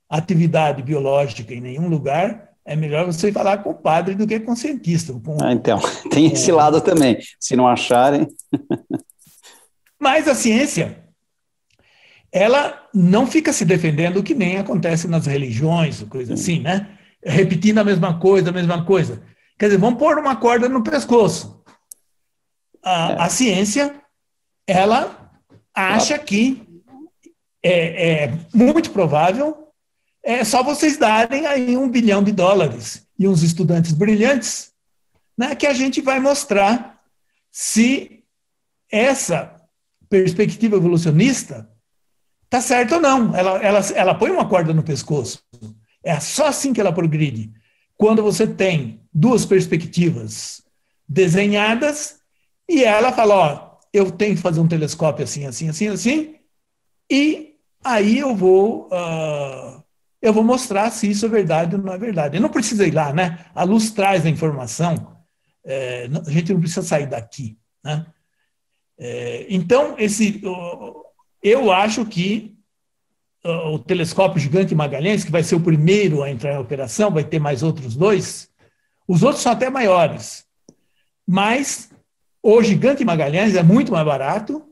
atividade biológica em nenhum lugar, é melhor você falar com o padre do que com o cientista. Então, tem esse lado também. Se não acharem... Mas a ciência, ela não fica se defendendo, o que nem acontece nas religiões, coisa assim, né? Repetindo a mesma coisa, a mesma coisa. Quer dizer, vamos pôr uma corda no pescoço. A ciência, ela acha que é muito provável, é só vocês darem aí $1 bilhão e uns estudantes brilhantes, né, que a gente vai mostrar se essa perspectiva evolucionista está certa ou não. Ela põe uma corda no pescoço. É só assim que ela progride. Quando você tem 2 perspectivas desenhadas e ela fala, ó, eu tenho que fazer um telescópio assim, assim, assim, assim, e aí eu vou mostrar se isso é verdade ou não é verdade. Eu não precisa ir lá, né? A luz traz a informação, a gente não precisa sair daqui, né? Então, eu acho que o telescópio Gigante Magalhães, que vai ser o primeiro a entrar em operação, vai ter mais outros 2, os outros são até maiores, mas o Gigante Magalhães é muito mais barato,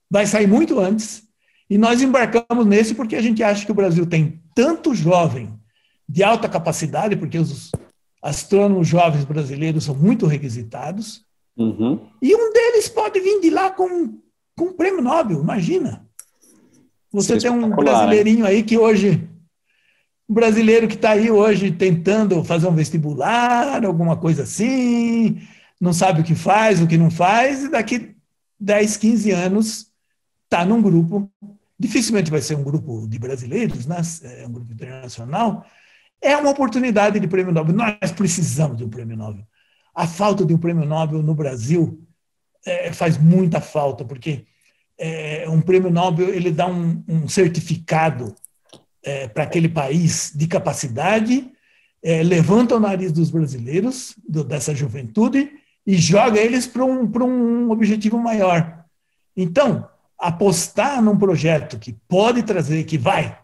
vai sair muito antes, e nós embarcamos nesse porque a gente acha que o Brasil tem tanto jovem de alta capacidade, porque os astrônomos jovens brasileiros são muito requisitados, e um deles pode vir de lá com um prêmio Nobel, imagina. Você tem um brasileirinho aí que hoje, um brasileiro que está aí hoje tentando fazer um vestibular, alguma coisa assim, não sabe o que faz, o que não faz, e daqui 10, 15 anos está num grupo, dificilmente vai ser um grupo de brasileiros, né? É um grupo internacional, é uma oportunidade de prêmio Nobel. Nós precisamos de um prêmio Nobel. A falta de um prêmio Nobel no Brasil faz muita falta, porque um prêmio Nobel ele dá um certificado para aquele país de capacidade, levanta o nariz dos brasileiros, dessa juventude, e joga eles para um objetivo maior. Então, apostar num projeto que pode trazer, que vai,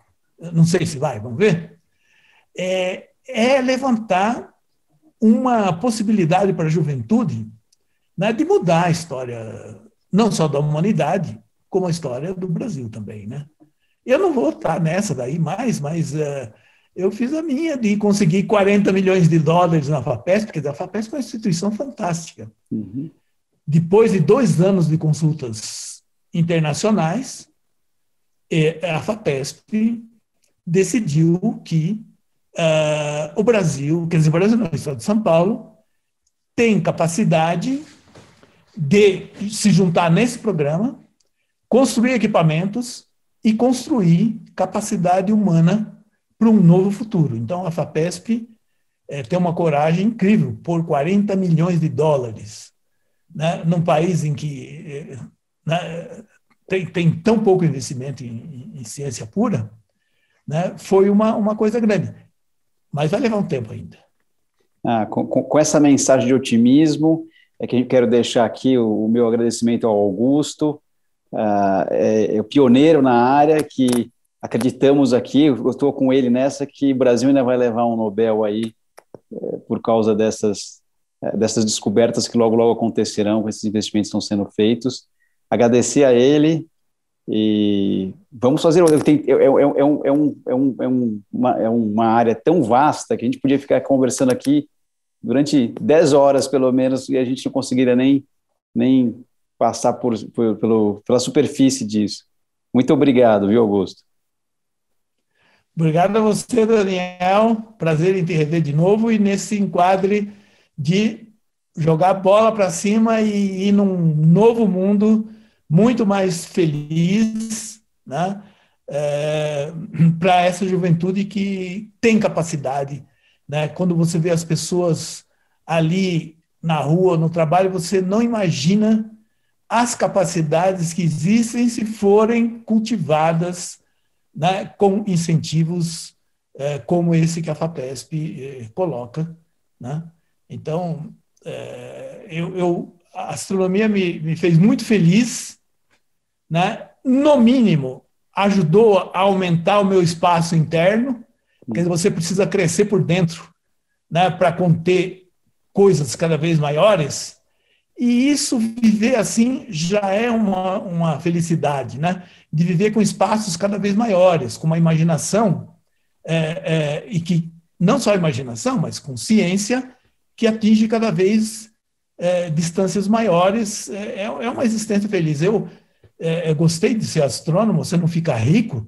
não sei se vai, vamos ver, é levantar uma possibilidade para a juventude, né, de mudar a história, não só da humanidade, como a história do Brasil também, né? Eu não vou estar nessa daí mais, mas eu fiz a minha de conseguir $40 milhões na FAPESP, porque a FAPESP é uma instituição fantástica. Depois de 2 anos de consultas internacionais, a FAPESP decidiu que o Brasil, quer dizer, o Brasil não, o Estado de São Paulo, tem capacidade de se juntar nesse programa, construir equipamentos e construir capacidade humana para um novo futuro. Então, a FAPESP tem uma coragem incrível, por $40 milhões, né, num país em que tem tão pouco investimento em ciência pura, né, foi uma coisa grande. Mas vai levar um tempo ainda. Com essa mensagem de otimismo, que eu quero deixar aqui o meu agradecimento ao Augusto, é o pioneiro na área, que acreditamos aqui, eu estou com ele nessa, que o Brasil ainda vai levar um Nobel aí, por causa dessas descobertas que logo acontecerão, com esses investimentos que estão sendo feitos. Agradecer a ele e vamos fazer. É uma área tão vasta que a gente podia ficar conversando aqui durante 10 horas, pelo menos, e a gente não conseguiria nem passar pela superfície disso. Muito obrigado, viu, Augusto? Obrigado a você, Daniel. Prazer em te rever de novo e nesse enquadre de jogar a bola para cima e ir num novo mundo muito mais feliz, né? para essa juventude que tem capacidade, né? Quando você vê as pessoas ali na rua, no trabalho, você não imagina as capacidades que existem se forem cultivadas, né, com incentivos como esse que a FAPESP coloca, né? Então, a astronomia me fez muito feliz, né? No mínimo, ajudou a aumentar o meu espaço interno, porque você precisa crescer por dentro, né, para conter coisas cada vez maiores, e isso, viver assim, já é uma felicidade, né? De viver com espaços cada vez maiores, com uma imaginação, e que não só a imaginação, mas com ciência, que atinge cada vez distâncias maiores. É uma existência feliz. Eu gostei de ser astrônomo. Você não fica rico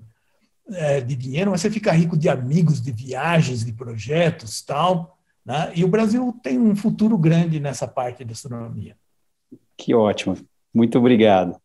de dinheiro, mas você fica rico de amigos, de viagens, de projetos, tal, né? E o Brasil tem um futuro grande nessa parte da astronomia. Que ótimo. Muito obrigado.